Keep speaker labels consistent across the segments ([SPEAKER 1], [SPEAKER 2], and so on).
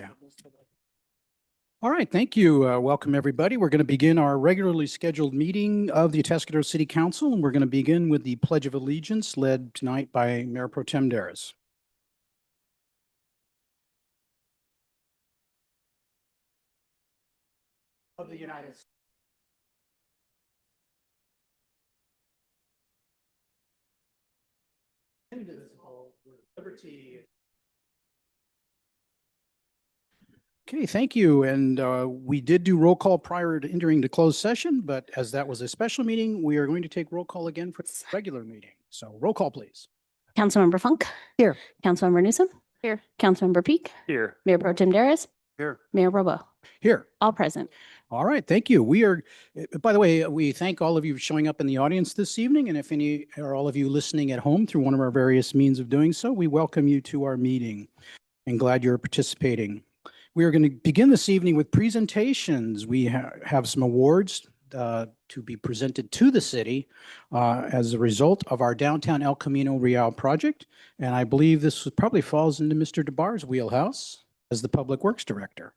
[SPEAKER 1] Yeah. All right, thank you. Welcome, everybody. We're going to begin our regularly scheduled meeting of the Atascadero City Council, and we're going to begin with the Pledge of Allegiance led tonight by Mayor Pro Tem Daris. Of the United States. Indivisible, with liberty. Okay, thank you. And we did do roll call prior to entering the closed session, but as that was a special meeting, we are going to take roll call again for the regular meeting. So roll call, please.
[SPEAKER 2] Councilmember Funk.
[SPEAKER 3] Here.
[SPEAKER 2] Councilmember Newsom.
[SPEAKER 3] Here.
[SPEAKER 2] Councilmember Peak.
[SPEAKER 4] Here.
[SPEAKER 2] Mayor Pro Tem Daris.
[SPEAKER 4] Here.
[SPEAKER 2] Mayor Robo.
[SPEAKER 1] Here.
[SPEAKER 2] All present.
[SPEAKER 1] All right, thank you. We are, by the way, we thank all of you for showing up in the audience this evening. And if any or all of you listening at home through one of our various means of doing so, we welcome you to our meeting and glad you're participating. We are going to begin this evening with presentations. We have some awards to be presented to the city as a result of our downtown El Camino Real project. And I believe this probably falls into Mr. DeBar's wheelhouse as the Public Works Director.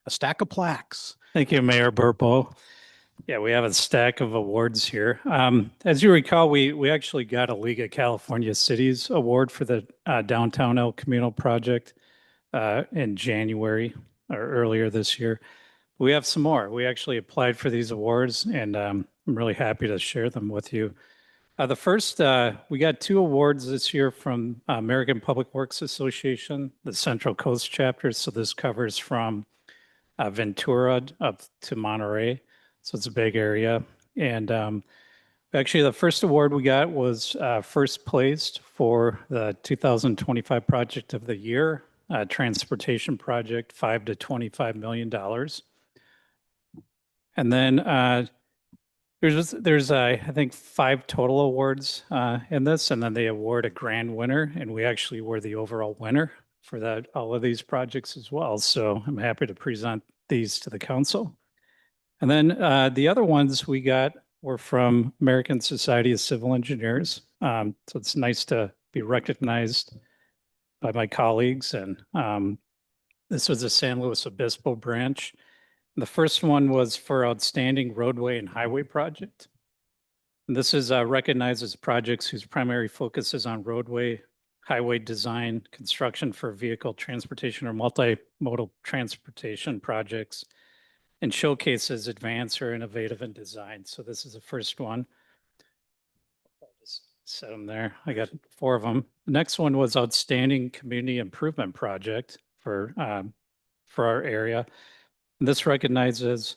[SPEAKER 1] A stack of plaques.
[SPEAKER 4] Thank you, Mayor Burpo. Yeah, we have a stack of awards here. As you recall, we actually got a League of California Cities award for the downtown El Camino project in January or earlier this year. We have some more. We actually applied for these awards, and I'm really happy to share them with you. The first, we got 2 awards this year from American Public Works Association, the Central Coast chapter. So this covers from Ventura up to Monterey. So it's a big area. And actually, the first award we got was first placed for the 2025 Project of the Year, transportation project, $5 to $25 million. And then there's I think 5 total awards in this, and then they award a grand winner, and we actually were the overall winner for all of these projects as well. So I'm happy to present these to the council. And then the other ones we got were from American Society of Civil Engineers. So it's nice to be recognized by my colleagues. And this was the San Luis Obispo branch. The first one was for Outstanding Roadway and Highway Project. And this is recognized as projects whose primary focus is on roadway, highway design, construction for vehicle transportation or multimodal transportation projects, and showcases advanced or innovative in design. So this is the first one. I'll just set them there. I got 4 of them. The next one was Outstanding Community Improvement Project for our area. And this recognizes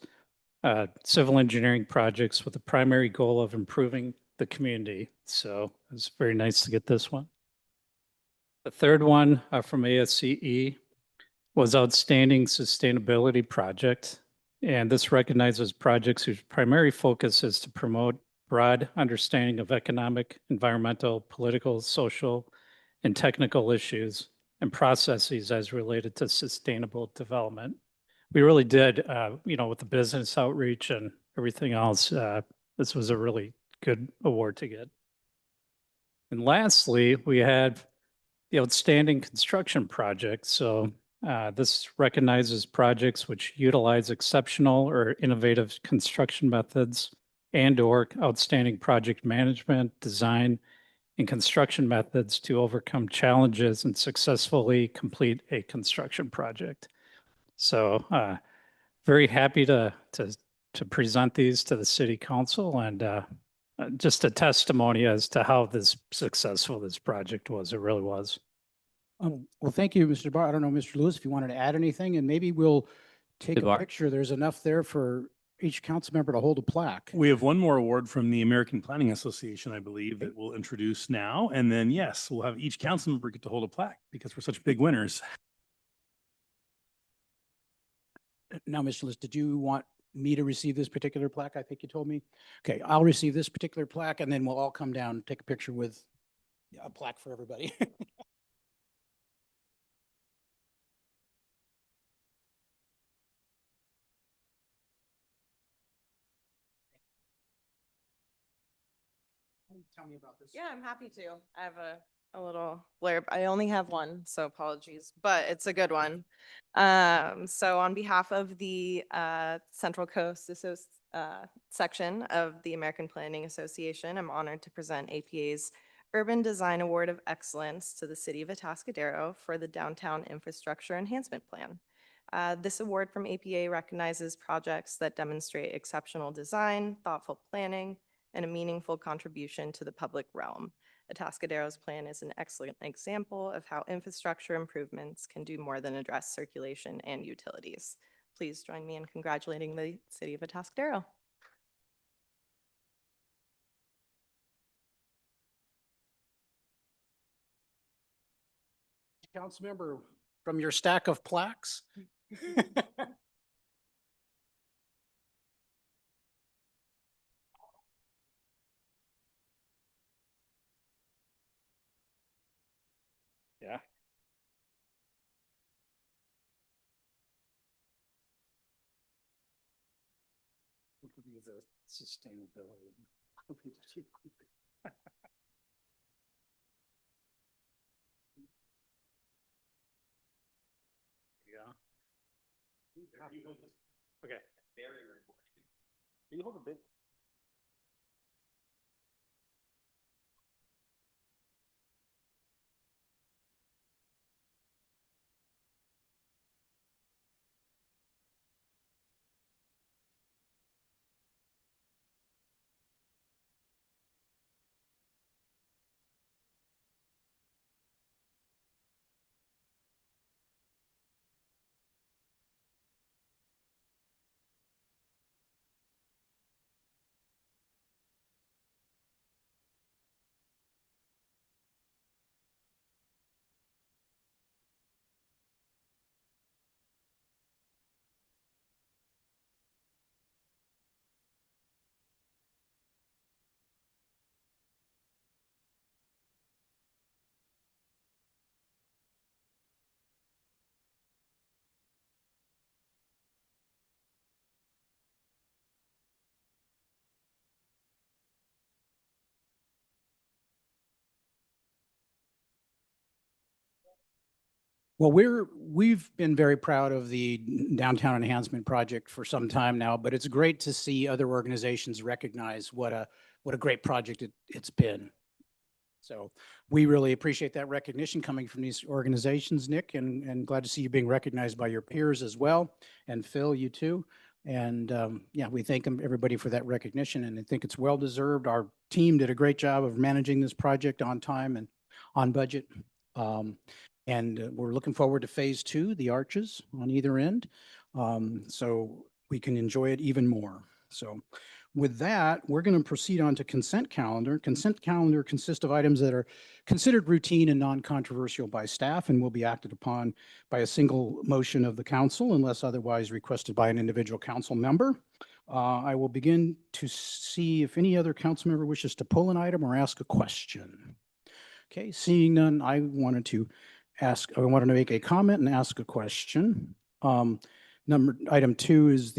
[SPEAKER 4] civil engineering projects with the primary goal of improving the community. So it's very nice to get this one. The third one from ASCE was Outstanding Sustainability Project. And this recognizes projects whose primary focus is to promote broad understanding of economic, environmental, political, social, and technical issues and processes as related to sustainable development. We really did, with the business outreach and everything else, this was a really good award to get. And lastly, we had the Outstanding Construction Project. So this recognizes projects which utilize exceptional or innovative construction methods and/or outstanding project management, design, and construction methods to overcome challenges and successfully complete a construction project. So very happy to present these to the City Council, and just a testimony as to how successful this project was. It really was.
[SPEAKER 1] Well, thank you, Mr. Barr. I don't know, Mr. Lewis, if you wanted to add anything, and maybe we'll take a picture. There's enough there for each council member to hold a plaque.
[SPEAKER 5] We have one more award from the American Planning Association, I believe, that we'll introduce now. And then, yes, we'll have each council member get to hold a plaque because we're such big winners.
[SPEAKER 1] Now, Mr. Lewis, did you want me to receive this particular plaque? I think you told me. Okay, I'll receive this particular plaque, and then we'll all come down and take a picture with a plaque for everybody. Tell me about this.
[SPEAKER 3] Yeah, I'm happy to. I have a little blurb. I only have one, so apologies, but it's a good one. So on behalf of the Central Coast section of the American Planning Association, I'm honored to present APA's Urban Design Award of Excellence to the City of Atascadero for the Downtown Infrastructure Enhancement Plan. This award from APA recognizes projects that demonstrate exceptional design, thoughtful planning, and a meaningful contribution to the public realm. Atascadero's plan is an excellent example of how infrastructure improvements can do more than address circulation and utilities. Please join me in congratulating the City of Atascadero.
[SPEAKER 1] Councilmember, from your stack of plaques.
[SPEAKER 4] Yeah. What would be the sustainability? Yeah. Okay. You hold a bit. Well, we've been very proud of the downtown enhancement project for some time now, but it's great to see other organizations recognize what a great project it's been. So we really appreciate that recognition coming from these organizations, Nick, and glad to see you being recognized by your peers as well. And Phil, you too. And yeah, we thank everybody for that recognition, and I think it's well deserved. Our team did a great job of managing this project on time and on budget. And we're looking forward to phase 2, the arches on either end, so we can enjoy it even more. So with that, we're going to proceed on to consent calendar. Consent calendar consists of items that are considered routine and non-controversial by staff and will be acted upon by a single motion of the council unless otherwise requested by an individual council member. I will begin to see if any other council member wishes to pull an item or ask a question. Okay, seeing none, I wanted to make a comment and ask a question. Item 2 is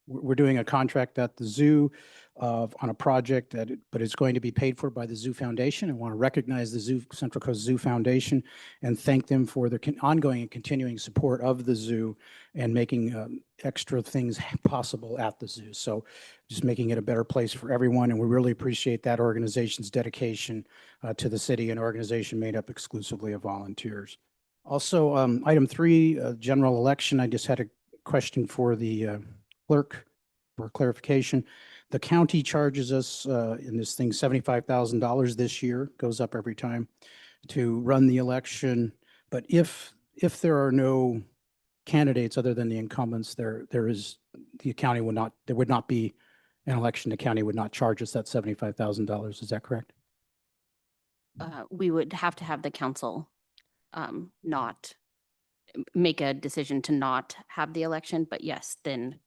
[SPEAKER 4] we're doing a contract at the zoo on a project but it's going to be paid for by the Zoo Foundation. I want to recognize the Central Coast Zoo Foundation and thank them for their ongoing and continuing support of the zoo and making extra things possible at the zoo. So just making it a better place for everyone. And we really appreciate that organization's dedication to the city, an organization made up exclusively of volunteers. Also, item 3, general election. I just had a question for the clerk for clarification. The county charges us in this thing $75,000 this year, goes up every time, to run the election. But if there are no candidates other than the incumbents, there would not be an election. The county would not charge us that $75,000. Is that correct?
[SPEAKER 2] We would have to have the council not make a decision to not have the election, but yes, then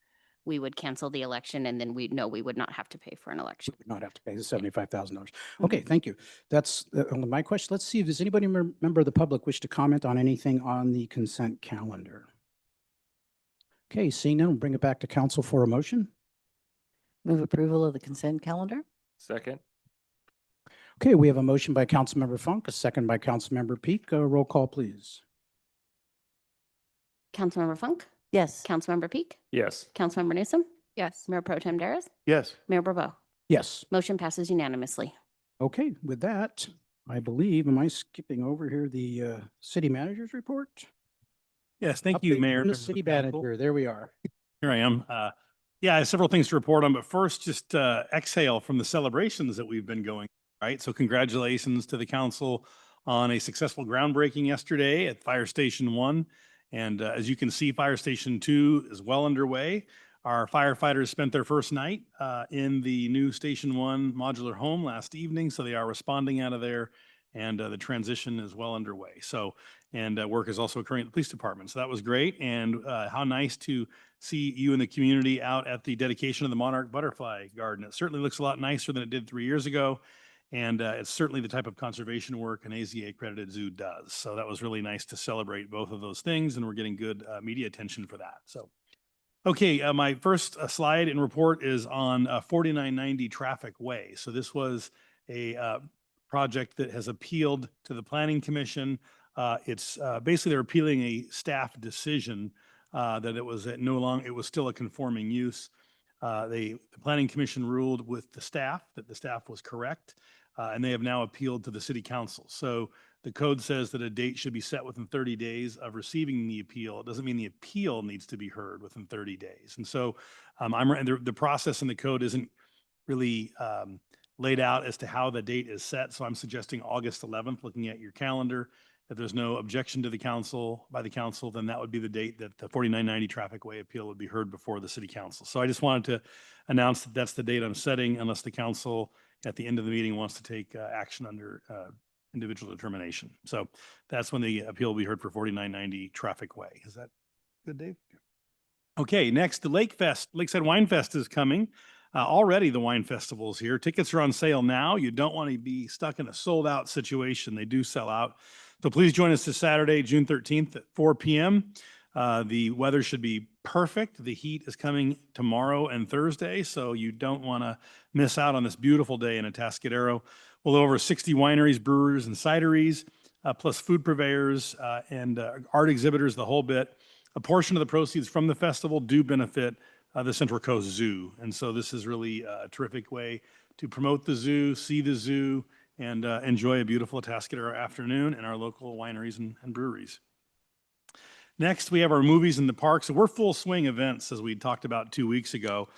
[SPEAKER 2] we would cancel the election and then we would not have to pay for an election.
[SPEAKER 1] We would not have to pay the $75,000. Okay, thank you. That's my question. Let's see if does anybody member of the public wish to comment on anything on the consent calendar. Okay, seeing none, we'll bring it back to council for a motion.
[SPEAKER 6] Move approval of the consent calendar?
[SPEAKER 7] Second.
[SPEAKER 1] Okay, we have a motion by Councilmember Funk, a second by Councilmember Peak. Roll call, please.
[SPEAKER 2] Councilmember Funk,
[SPEAKER 6] Yes.
[SPEAKER 2] Councilmember Peak,
[SPEAKER 7] Yes.
[SPEAKER 2] Councilmember Newsom,
[SPEAKER 3] Yes.
[SPEAKER 2] Mayor Pro Tem Daris,
[SPEAKER 7] Yes.
[SPEAKER 2] Mayor Verbo.
[SPEAKER 1] Yes.
[SPEAKER 2] Motion passes unanimously.
[SPEAKER 1] Okay, with that, I believe, am I skipping over here the city manager's report?
[SPEAKER 5] Yes, thank you,
[SPEAKER 1] Update
[SPEAKER 5] Mayor.
[SPEAKER 1] from the
[SPEAKER 5] members of
[SPEAKER 1] city
[SPEAKER 5] council.
[SPEAKER 1] manager, there we are.
[SPEAKER 5] Here I am. Yeah, I have several things to report on, but first, just exhale from the celebrations that we've been going, right? So congratulations to the council on a successful groundbreaking yesterday at Fire Station 1. And as you can see, Fire Station 2 is well underway. Our firefighters spent their first night in the new Station 1 modular home last evening, so they are responding out of there, and the transition is well underway. So, and work is also occurring at the police department. So that was great, and how nice to see you and the community out at the dedication of the Monarch Butterfly Garden. It certainly looks a lot nicer than it did 3 years ago. And it's certainly the type of conservation work an AZA accredited zoo does. So that was really nice to celebrate both of those things, and we're getting good media attention for that. So, okay, my first slide and report is on 4990 Traffic Way. So this was a project that has appealed to the Planning Commission. It's basically they're appealing a staff decision that it was it was still a conforming use. The Planning Commission ruled with the staff that the staff was correct, and they have now appealed to the City Council. So the code says that a date should be set within 30 days of receiving the appeal. It doesn't mean the appeal needs to be heard within 30 days. And so the process in the code isn't really laid out as to how the date is set. So I'm suggesting August 11th, looking at your calendar. If there's no objection to the council, by the council, then that would be the date that the 4990 Traffic Way appeal would be heard before the City Council. So I just wanted to announce that that's the date I'm setting, unless the council at the end of the meeting wants to take action under individual determination. So that's when the appeal will be heard for 4990 Traffic Way. Is that good, Dave? Okay, next, the Lakeside Wine Fest is coming. Already the wine festival is here. Tickets are on sale now. You don't want to be stuck in a sold out situation. They do sell out. So please join us this Saturday, June 13th at 4 p.m. The weather should be perfect. The heat is coming tomorrow and Thursday, so you don't want to miss out on this beautiful day in Atascadero. Well, over 60 wineries, brewers, and cideries, plus food purveyors and art exhibitors, the whole bit. A portion of the proceeds from the festival do benefit the Central Coast Zoo. And so this is really a terrific way to promote the zoo, see the zoo, and enjoy a beautiful Atascadero afternoon in our local wineries and breweries. Next, we have our movies in the park. So we're full swing events, as we talked about 2 weeks ago.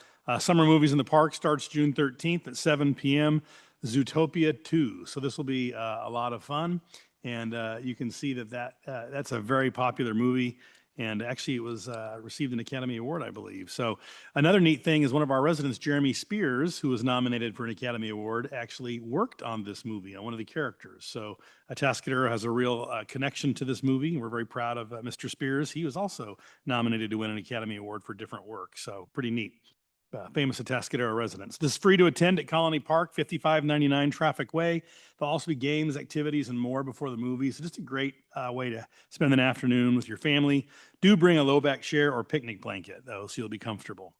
[SPEAKER 5] Summer Movies in the Park starts June 13th at 7 p.m. Zootopia 2. So this will be a lot of fun. And you can see that's a very popular movie. And actually, it was received an Academy Award, I believe. So another neat thing is one of our residents, Jeremy Spears, who was nominated for an Academy Award, actually worked on this movie, on one of the characters. So Atascadero has a real connection to this movie. We're very proud of Mr. Spears. He was also nominated to win an Academy Award for different work. So pretty neat. Famous Atascadero residents. This is free to attend at Colony Park, 5599 Traffic Way. There'll also be games, activities, and more before the movie. So just a great way to spend an afternoon with your family. Do bring a low back chair or picnic blanket, though, so you'll be comfortable.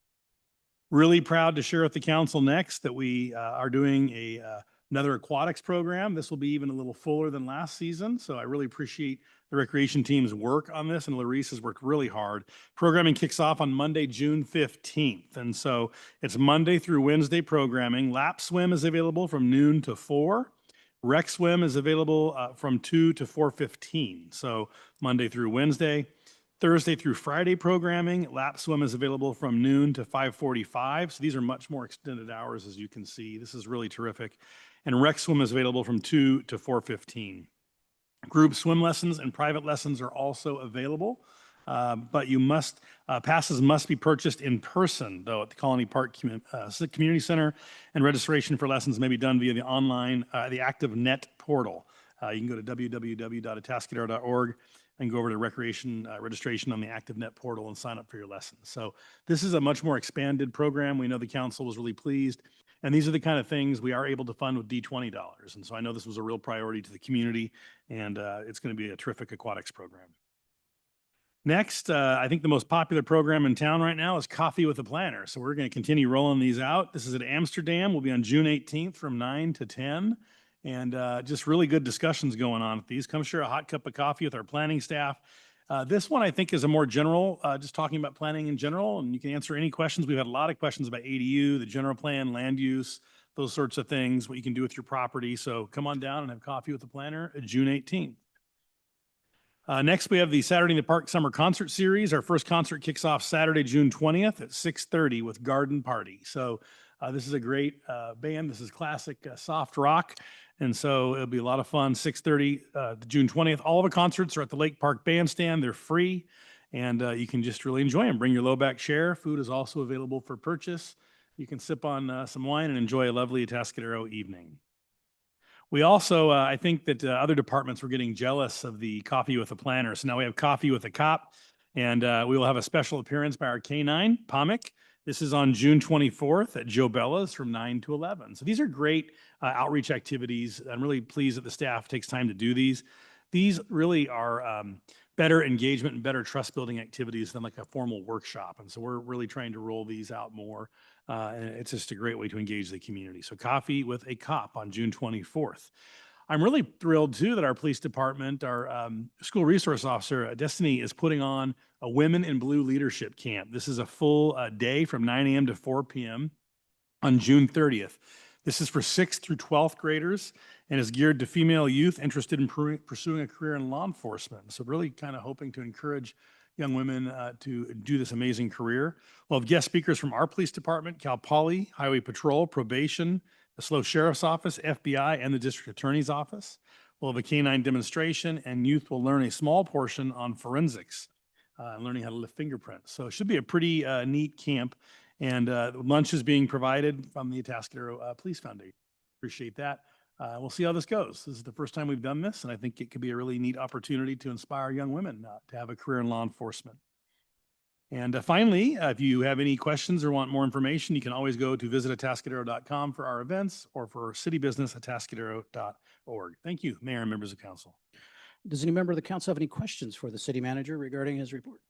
[SPEAKER 5] Really proud to share with the council next that we are doing another aquatics program. This will be even a little fuller than last season. So I really appreciate the recreation team's work on this, and Larice has worked really hard. Programming kicks off on Monday, June 15th. And so it's Monday through Wednesday programming. Lap swim is available from noon to 4. Rec swim is available from 2 to 4:15. So Monday through Wednesday. Thursday through Friday programming. Lap swim is available from noon to 5:45. So these are much more extended hours, as you can see. This is really terrific. And rec swim is available from 2 to 4:15. Group swim lessons and private lessons are also available, but passes must be purchased in person, though, at the Colony Park Community Center, and registration for lessons may be done via the online, the ActiveNet portal. You can go to www.atascadero.org and go over to recreation registration on the ActiveNet portal and sign up for your lessons. So this is a much more expanded program. We know the council was really pleased. And these are the kind of things we are able to fund with D20 dollars. And so I know this was a real priority to the community, and it's going to be a terrific aquatics program. Next, I think the most popular program in town right now is Coffee with a Planner. So we're going to continue rolling these out. This is at Amsterdam. We'll be on June 18th from 9 to 10. and just really good discussions going on with these. Come share a hot cup of coffee with our planning staff. This one I think is a more general, just talking about planning in general, and you can answer any questions. We've had a lot of questions about ADU, the general plan, land use, those sorts of things, what you can do with your property. So come on down and have coffee with the planner June 18th. Next, we have the Saturday in the Park Summer Concert Series. Our first concert kicks off Saturday, June 20th at 6:30 with Garden Party. So this is a great band. This is classic soft rock. And so it'll be a lot of fun. 6:30, June 20th. All the concerts are at the Lake Park Bandstand. They're free, and you can just really enjoy them. Bring your low back chair. Food is also available for purchase. You can sip on some wine and enjoy a lovely Atascadero evening. We also, I think that other departments were getting jealous of the coffee with a planner. So now we have coffee with a cop, and we will have a special appearance by our K9, Pomic. This is on June 24th at Joe Bella's from 9 to 11. So these are great outreach activities. I'm really pleased that the staff takes time to do these. These really are better engagement and better trust building activities than like a formal workshop. And so we're really trying to roll these out more. And it's just a great way to engage the community. So coffee with a cop on June 24th. I'm really thrilled too that our police department, our school resource officer, Destiny, is putting on a Women in Blue leadership camp. This is a full day from 9 a.m. to 4 p.m. on June 30th. This is for 6th through 12th graders and is geared to female youth interested in pursuing a career in law enforcement. So really kind of hoping to encourage young women to do this amazing career. We'll have guest speakers from our police department, Cal Poly, Highway Patrol, Probation, the SLO Sheriff's Office, FBI, and the District Attorney's Office. We'll have a K9 demonstration, and youth will learn a small portion on forensics, learning how to lift fingerprints. So it should be a pretty neat camp. And lunch is being provided from the Atascadero Police Foundation. Appreciate that. We'll see how this goes. This is the first time we've done this, and I think it could be a really neat opportunity to inspire young women to have a career in law enforcement. And finally, if you have any questions or want more information, you can always go to visit atascadero.com for our events or for city business, atascadero.org. Thank you, Mayor and members of council.
[SPEAKER 1] Does any member of the council have any questions for the city manager regarding his report?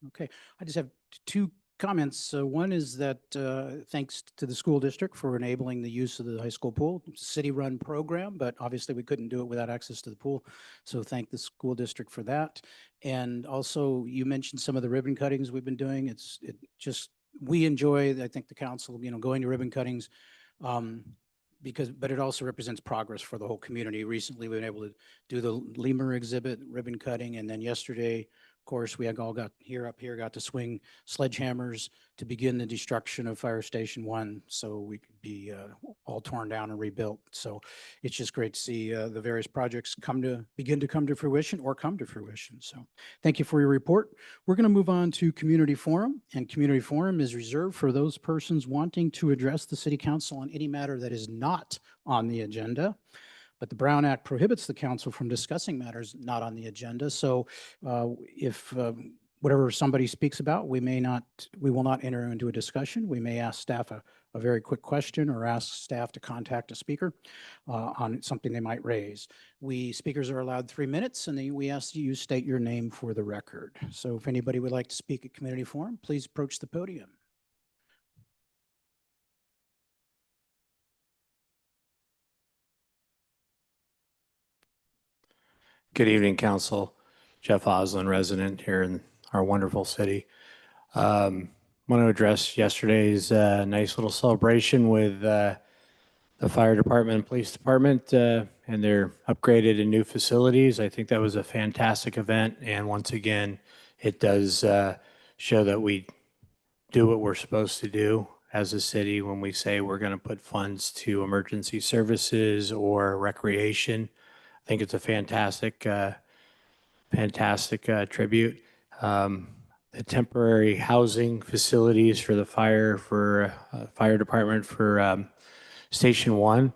[SPEAKER 1] Okay, I just have two comments. One is that thanks to the school district for enabling the use of the high school pool. It's a city-run program, but obviously we couldn't do it without access to the pool. So thank the school district for that. And also, you mentioned some of the ribbon cuttings we've been doing. We enjoy, I think the council, going to ribbon cuttings but it also represents progress for the whole community. Recently, we've been able to do the lemur exhibit, ribbon cutting, and then yesterday, of course, we all got got to swing sledgehammers to begin the destruction of Fire Station 1 so we could be all torn down and rebuilt. So it's just great to see the various projects begin to come to fruition. So thank you for your report. We're going to move on to Community Forum, and Community Forum is reserved for those persons wanting to address the City Council on any matter that is not on the agenda. But the Brown Act prohibits the council from discussing matters not on the agenda. So if whatever somebody speaks about, we will not enter into a discussion. We may ask staff a very quick question or ask staff to contact a speaker on something they might raise. Speakers are allowed 3 minutes, and then we ask you state your name for the record. So if anybody would like to speak at Community Forum, please approach the podium.
[SPEAKER 6] Good evening, Council. Jeff Oslin, resident here in our wonderful city. Want to address yesterday's nice little celebration with the fire department and police department and their upgraded and new facilities. I think that was a fantastic event. And once again, it does show that we do what we're supposed to do as a city when we say we're going to put funds to emergency services or recreation. I think it's a fantastic tribute. The temporary housing facilities for the fire department for Station 1.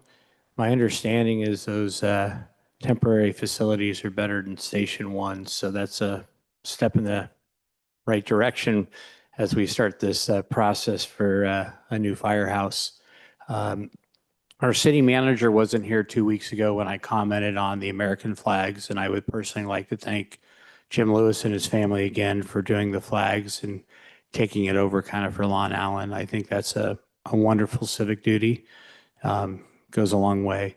[SPEAKER 6] My understanding is those temporary facilities are better than Station 1, so that's a step in the right direction as we start this process for a new firehouse. Our city manager wasn't here 2 weeks ago when I commented on the American flags, and I would personally like to thank Jim Lewis and his family again for doing the flags and taking it over kind of for Lon Allen. I think that's a wonderful civic duty. Goes a long way.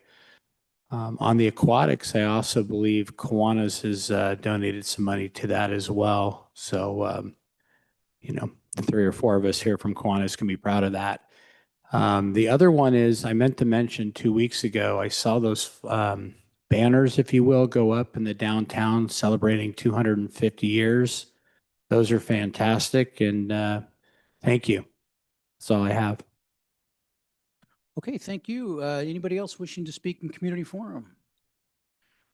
[SPEAKER 6] On the aquatics, I also believe Kiwanis has donated some money to that as well. So, the 3 or 4 of us here from Kiwanis can be proud of that. The other one is I meant to mention 2 weeks ago, I saw those banners, if you will, go up in the downtown celebrating 250 years. Those are fantastic, and thank you. That's all I have.
[SPEAKER 1] Okay, thank you. Anybody else wishing to speak in community forum?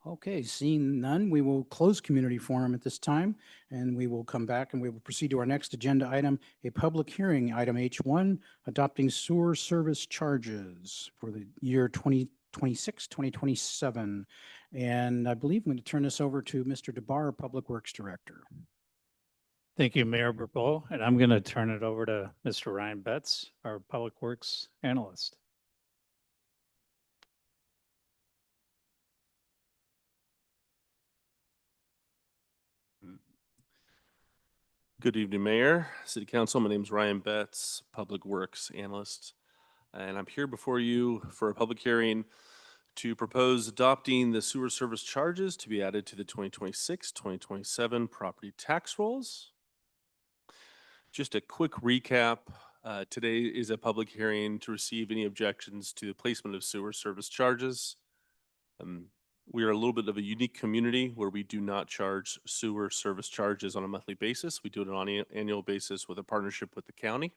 [SPEAKER 1] Okay, seeing none, we will close community forum at this time, and we will come back and we will proceed to our next agenda item, a public hearing, item H1, adopting sewer service charges for the year 2026, 2027. And I believe I'm going to turn this over to Mr. DeBar, Public Works Director.
[SPEAKER 4] Thank you, Mayor Burpo, and I'm going to turn it over to Mr. Ryan Betts, our Public Works Analyst.
[SPEAKER 7] Good evening, Mayor, City Council. My name is Ryan Betts, Public Works Analyst, and I'm here before you for a public hearing to propose adopting the sewer service charges to be added to the 2026-2027 property tax rolls. Just a quick recap. Today is a public hearing to receive any objections to the placement of sewer service charges. We are a little bit of a unique community where we do not charge sewer service charges on a monthly basis. We do it on an annual basis with a partnership with the county.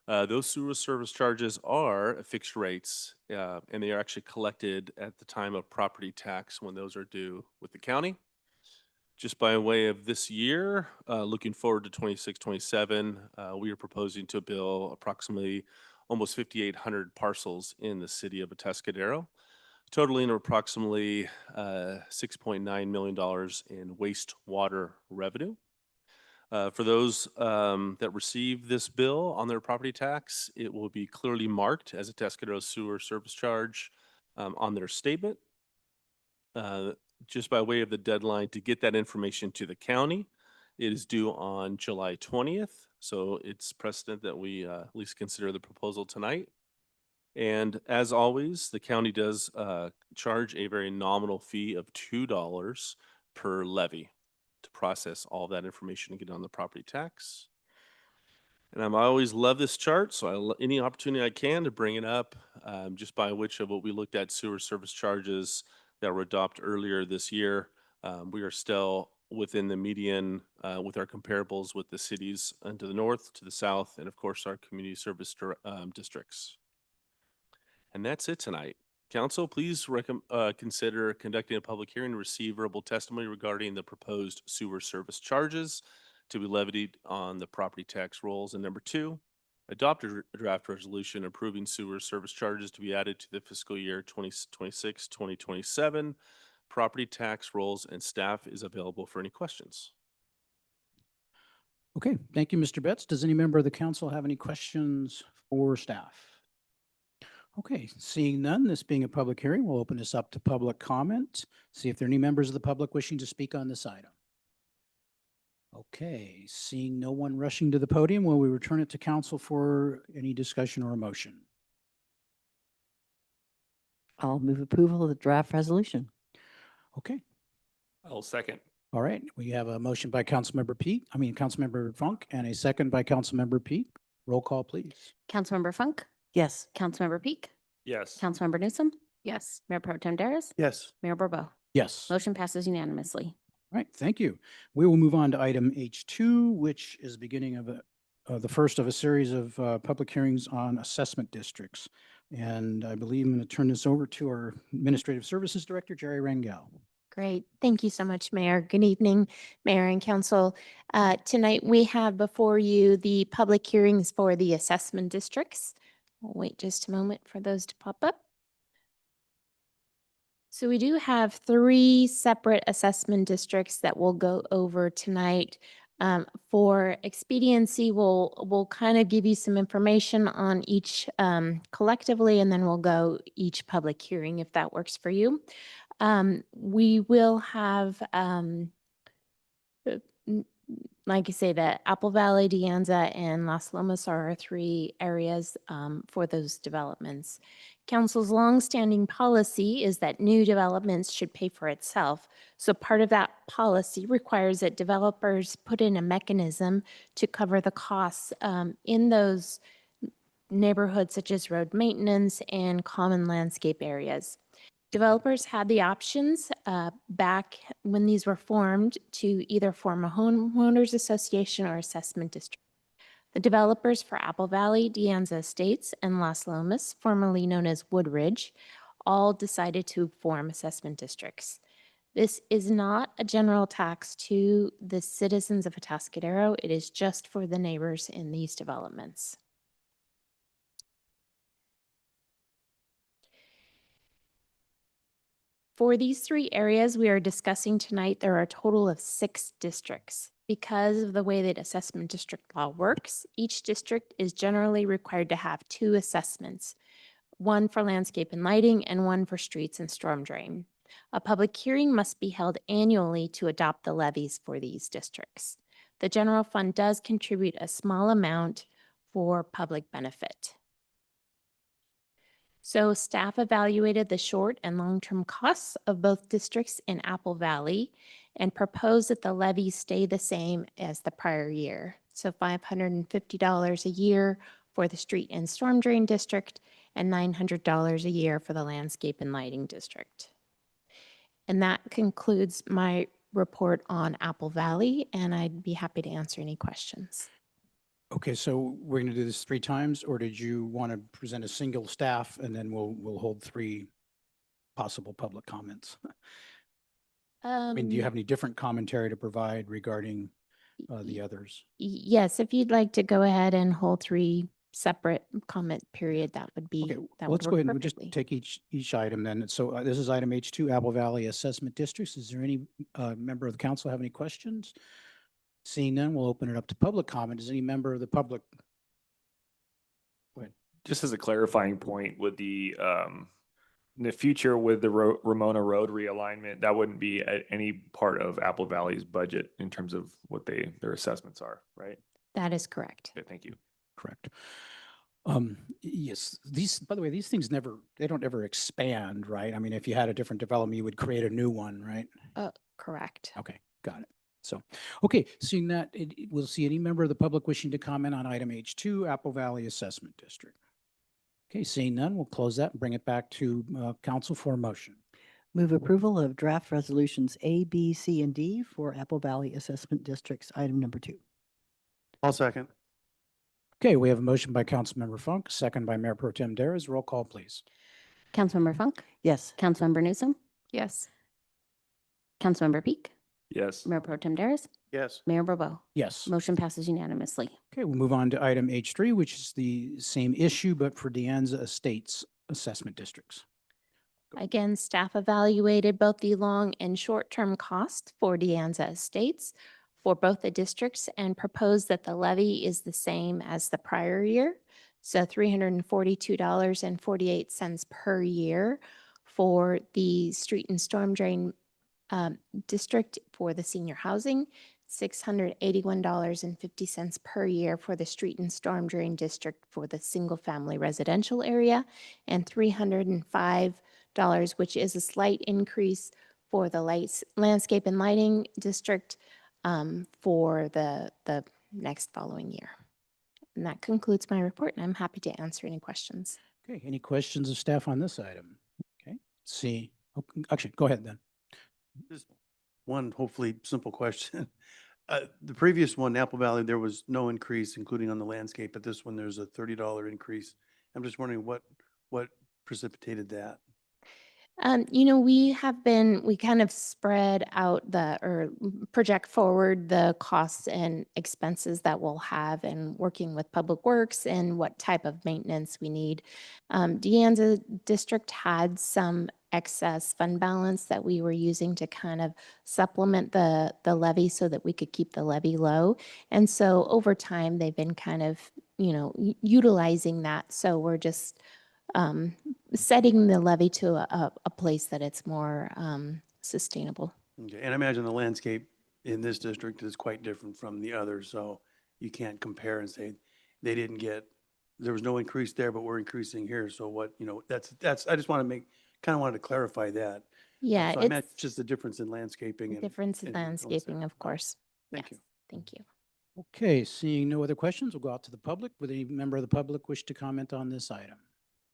[SPEAKER 7] Those sewer service charges are fixed rates, and they are actually collected at the time of property tax when those are due with the county. Just by way of this year, looking forward to 26, 27, we are proposing to bill approximately almost 5,800 parcels in the city of Atascadero, totaling approximately $6.9 million in wastewater revenue. For those that receive this bill on their property tax, it will be clearly marked as a Atascadero sewer service charge on their statement. Just by way of the deadline to get that information to the county, it is due on July 20th. So it's precedent that we at least consider the proposal tonight. And as always, the county does charge a very nominal fee of $2 per levy to process all that information and get on the property tax. And I always love this chart, so any opportunity I can to bring it up, just by which of what we looked at sewer service charges that were adopted earlier this year. We are still within the median with our comparables with the cities to the north, to the south, and of course our community service districts. And that's it tonight. Council, please consider conducting a public hearing to receive verbal testimony regarding the proposed sewer service charges to be levied on the property tax rolls. And number 2, adopt a draft resolution approving sewer service charges to be added to the fiscal year 2026, 2027 property tax rolls, and staff is available for any questions.
[SPEAKER 1] Okay, thank you, Mr. Betts. Does any member of the council have any questions for staff? Okay, seeing none, this being a public hearing, we'll open this up to public comment. See if there are any members of the public wishing to speak on this item. Okay, seeing no one rushing to the podium, will we return it to council for any discussion or a motion?
[SPEAKER 8] I'll move approval of the draft resolution.
[SPEAKER 1] Okay,
[SPEAKER 7] I'll second.
[SPEAKER 1] all right. We have a motion by Councilmember Funk, and a second by Councilmember Peak. Roll call, please.
[SPEAKER 2] Councilmember Funk,
[SPEAKER 8] Yes.
[SPEAKER 2] Councilmember Peak,
[SPEAKER 7] Yes.
[SPEAKER 2] Councilmember Newsom. Yes. Mayor Pro Tem Daris.
[SPEAKER 7] Yes.
[SPEAKER 2] Mayor Burbo.
[SPEAKER 1] Yes.
[SPEAKER 2] Motion passes unanimously.
[SPEAKER 1] All right, thank you. We will move on to item H2, which is the beginning of the first of a series of public hearings on assessment districts. And I believe I'm going to turn this over to our Administrative Services Director, Jerry Rangel.
[SPEAKER 9] Great. Thank you so much, Mayor. Good evening, Mayor and Council. Tonight we have before you the public hearings for the assessment districts. We'll wait just a moment for those to pop up. So we do have 3 separate assessment districts that we'll go over tonight. For expediency, we'll kind of give you some information on each collectively, and then we'll go each public hearing if that works for you. We will have like you say, that Apple Valley, De Anza, and Las Lomas are our three areas for those developments. Council's longstanding policy is that new developments should pay for itself. So part of that policy requires that developers put in a mechanism to cover the costs in those neighborhoods such as road maintenance and common landscape areas. Developers had the options back when these were formed to either form a homeowners association or assessment district. The developers for Apple Valley, De Anza Estates, and Las Lomas, formerly known as Woodridge, all decided to form assessment districts. This is not a general tax to the citizens of Atascadero. It is just for the neighbors in these developments. For these three areas we are discussing tonight, there are a total of 6 districts. Because of the way that assessment district law works, each district is generally required to have 2 assessments, one for landscape and lighting and one for streets and storm drain. A public hearing must be held annually to adopt the levies for these districts. The general fund does contribute a small amount for public benefit. So staff evaluated the short and long-term costs of both districts in Apple Valley and proposed that the levies stay the same as the prior year. So $550 a year for the street and storm drain district and $900 a year for the landscape and lighting district. And that concludes my report on Apple Valley, and I'd be happy to answer any questions.
[SPEAKER 1] Okay, so we're going to do this 3 times, or did you want to present a single staff and then we'll hold 3 possible public comments? I mean, do you have any different commentary to provide regarding the others?
[SPEAKER 9] Yes, if you'd like to go ahead and hold 3 separate comment period, that would be,
[SPEAKER 1] Okay,
[SPEAKER 9] that
[SPEAKER 1] let's
[SPEAKER 9] would
[SPEAKER 1] go
[SPEAKER 9] work
[SPEAKER 1] ahead and just
[SPEAKER 9] perfectly.
[SPEAKER 1] take each item then. So this is item H2, Apple Valley Assessment Districts. Is there any member of the council have any questions? Seeing none, we'll open it up to public comment. Does any member of the public? Go ahead.
[SPEAKER 10] Just as a clarifying point, with the in the future with the Ramona Road realignment, that wouldn't be any part of Apple Valley's budget in terms of what their assessments are, right?
[SPEAKER 9] That is correct.
[SPEAKER 10] Okay, thank you.
[SPEAKER 1] Correct. Yes, by the way, these things they don't ever expand, right? I mean, if you had a different development, you would create a new one, right?
[SPEAKER 9] Correct.
[SPEAKER 1] Okay, got it. So, okay, seeing that, we'll see any member of the public wishing to comment on item H2, Apple Valley Assessment District. Okay, seeing none, we'll close that and bring it back to council for a motion.
[SPEAKER 8] Move approval of draft resolutions A, B, C, and D for Apple Valley Assessment Districts, item number 2.
[SPEAKER 11] I'll second.
[SPEAKER 1] Okay, we have a motion by Councilmember Funk, second by Mayor Pro Tem Dares. Roll call, please.
[SPEAKER 2] Councilmember Funk,
[SPEAKER 8] Yes.
[SPEAKER 2] Councilmember Newsom,
[SPEAKER 9] Yes.
[SPEAKER 2] Councilmember Peak,
[SPEAKER 10] Yes.
[SPEAKER 2] Mayor Pro Tem Dares,
[SPEAKER 11] Yes.
[SPEAKER 2] Mayor Bobo.
[SPEAKER 1] Yes.
[SPEAKER 2] Motion passes unanimously.
[SPEAKER 1] Okay, we'll move on to item H3, which is the same issue, but for De Anza Estates Assessment Districts.
[SPEAKER 9] Again, staff evaluated both the long and short-term costs for De Anza Estates for both the districts and proposed that the levy is the same as the prior year. So $342.48 per year for the street and storm drain district for the senior housing, $681.50 per year for the street and storm drain district for the single-family residential area, and $305, which is a slight increase for the landscape and lighting district for the next following year. And that concludes my report, and I'm happy to answer any questions.
[SPEAKER 1] Okay, any questions of staff on this item? Okay, see, actually, go ahead then.
[SPEAKER 11] Just one hopefully simple question. The previous one, Apple Valley, there was no increase, including on the landscape, but this one, there's a $30 increase. I'm just wondering what precipitated that?
[SPEAKER 9] We kind of spread out or project forward the costs and expenses that we'll have and working with Public Works and what type of maintenance we need. De Anza District had some excess fund balance that we were using to kind of supplement the levy so that we could keep the levy low. And so over time, they've been kind of, utilizing that. So we're just setting the levy to a place that it's more sustainable.
[SPEAKER 11] Okay, and I imagine the landscape in this district is quite different from the others, so you can't compare and say they didn't get, there was no increase there, but we're increasing here, so what, that's, I just want to kind of wanted to clarify that.
[SPEAKER 9] Yeah,
[SPEAKER 11] So I meant
[SPEAKER 9] it's
[SPEAKER 11] just the difference in landscaping
[SPEAKER 9] the
[SPEAKER 11] and.
[SPEAKER 9] difference in
[SPEAKER 11] and home
[SPEAKER 9] landscaping,
[SPEAKER 11] setting.
[SPEAKER 9] of course.
[SPEAKER 11] Thank you.
[SPEAKER 9] Yes, thank you.
[SPEAKER 1] Okay, seeing no other questions, we'll go out to the public. Would any member of the public wish to comment on this item?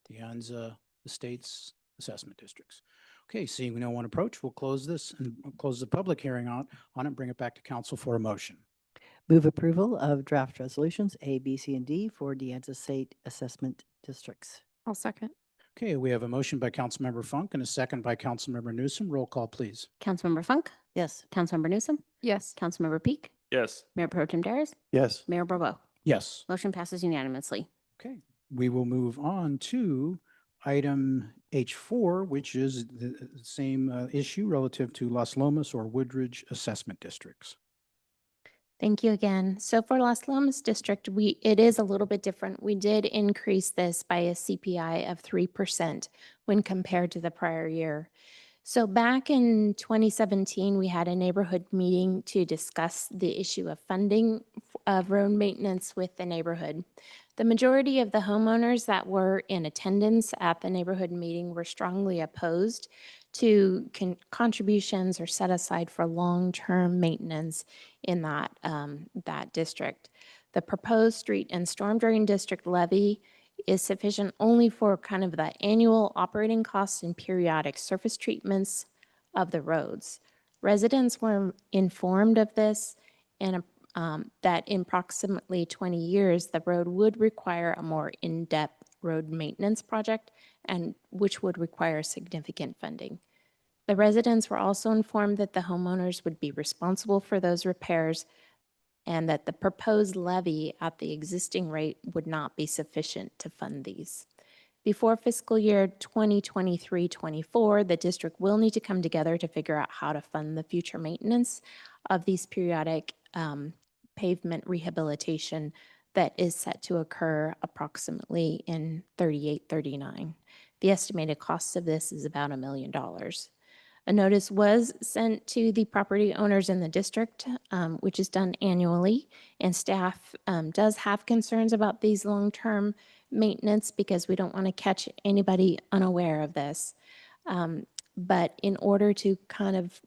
[SPEAKER 1] The Anza Estates Assessment Districts. Okay, seeing no one approach, we'll close this and we'll close the public hearing on it and bring it back to council for a motion.
[SPEAKER 8] Move approval of draft resolutions A, B, C, and D for De Anza State Assessment Districts.
[SPEAKER 9] I'll second.
[SPEAKER 1] Okay, we have a motion by Councilmember Funk and a second by Councilmember Newsom. Roll call, please.
[SPEAKER 2] Councilmember Funk,
[SPEAKER 8] Yes.
[SPEAKER 2] Councilmember Newsom,
[SPEAKER 9] Yes.
[SPEAKER 2] Councilmember Peak,
[SPEAKER 10] Yes.
[SPEAKER 2] Mayor Pro Tem Dares,
[SPEAKER 11] Yes.
[SPEAKER 2] Mayor Bobo.
[SPEAKER 1] Yes.
[SPEAKER 2] Motion passes unanimously.
[SPEAKER 1] Okay, we will move on to item H4, which is the same issue relative to Las Lomas or Woodridge Assessment Districts.
[SPEAKER 9] Thank you again. So for Las Lomas District, it is a little bit different. We did increase this by a CPI of 3% when compared to the prior year. So back in 2017, we had a neighborhood meeting to discuss the issue of funding of road maintenance with the neighborhood. The majority of the homeowners that were in attendance at the neighborhood meeting were strongly opposed to contributions or set aside for long-term maintenance in that district. The proposed street and storm drain district levy is sufficient only for kind of the annual operating costs and periodic surface treatments of the roads. Residents were informed of this and that in approximately 20 years, the road would require a more in-depth road maintenance project and which would require significant funding. The residents were also informed that the homeowners would be responsible for those repairs and that the proposed levy at the existing rate would not be sufficient to fund these. Before fiscal year 2023-24, the district will need to come together to figure out how to fund the future maintenance of these periodic pavement rehabilitation that is set to occur approximately in 38-39. The estimated cost of this is about $1 million. A notice was sent to the property owners in the district, which is done annually, and staff does have concerns about these long-term maintenance because we don't want to catch anybody unaware of this. But in order to kind of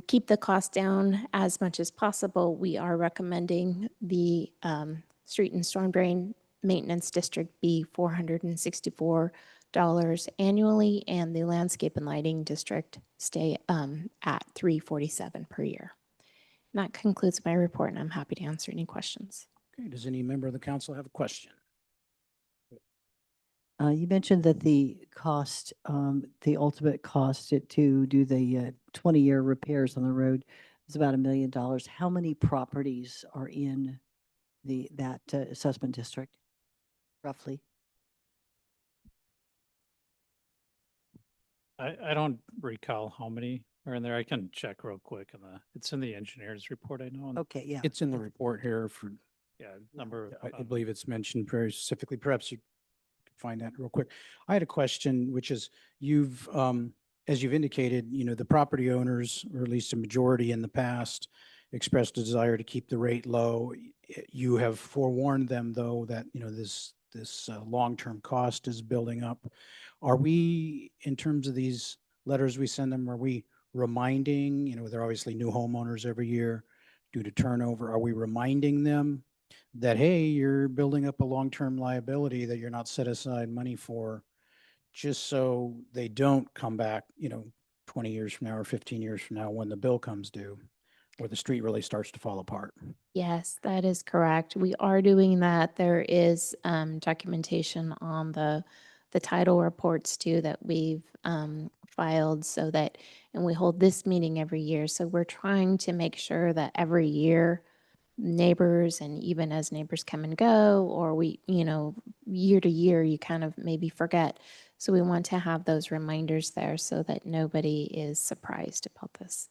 [SPEAKER 9] keep the cost down as much as possible, we are recommending the street and storm drain maintenance district be $464 annually, and the landscape and lighting district stay at $347 per year. And that concludes my report, and I'm happy to answer any questions.
[SPEAKER 1] Okay, does any member of the council have a question?
[SPEAKER 8] You mentioned that the cost, the ultimate cost to do the 20-year repairs on the road is about $1 million. How many properties are in that assessment district, roughly?
[SPEAKER 4] I don't recall how many are in there. I can check real quick it's in the engineer's report, I know.
[SPEAKER 8] Okay, yeah.
[SPEAKER 1] It's in the report here for,
[SPEAKER 4] Yeah, number of.
[SPEAKER 1] I believe it's mentioned very specifically. Perhaps you could find that real quick. I had a question, which is as you've indicated, the property owners, or at least a majority in the past, expressed a desire to keep the rate low. You have forewarned them, though, that, this long-term cost is building up. Are we, in terms of these letters we send them, are we reminding, they're obviously new homeowners every year due to turnover. Are we reminding them that, hey, you're building up a long-term liability that you're not set aside money for, just so they don't come back, 20 years from now or 15 years from now when the bill comes due, or the street really starts to fall apart?
[SPEAKER 9] Yes, that is correct. We are doing that. There is documentation on the title reports too that we've filed so that, and we hold this meeting every year. So we're trying to make sure that every year neighbors, and even as neighbors come and go, or we, year to year, you kind of maybe forget. So we want to have those reminders there so that nobody is surprised about this.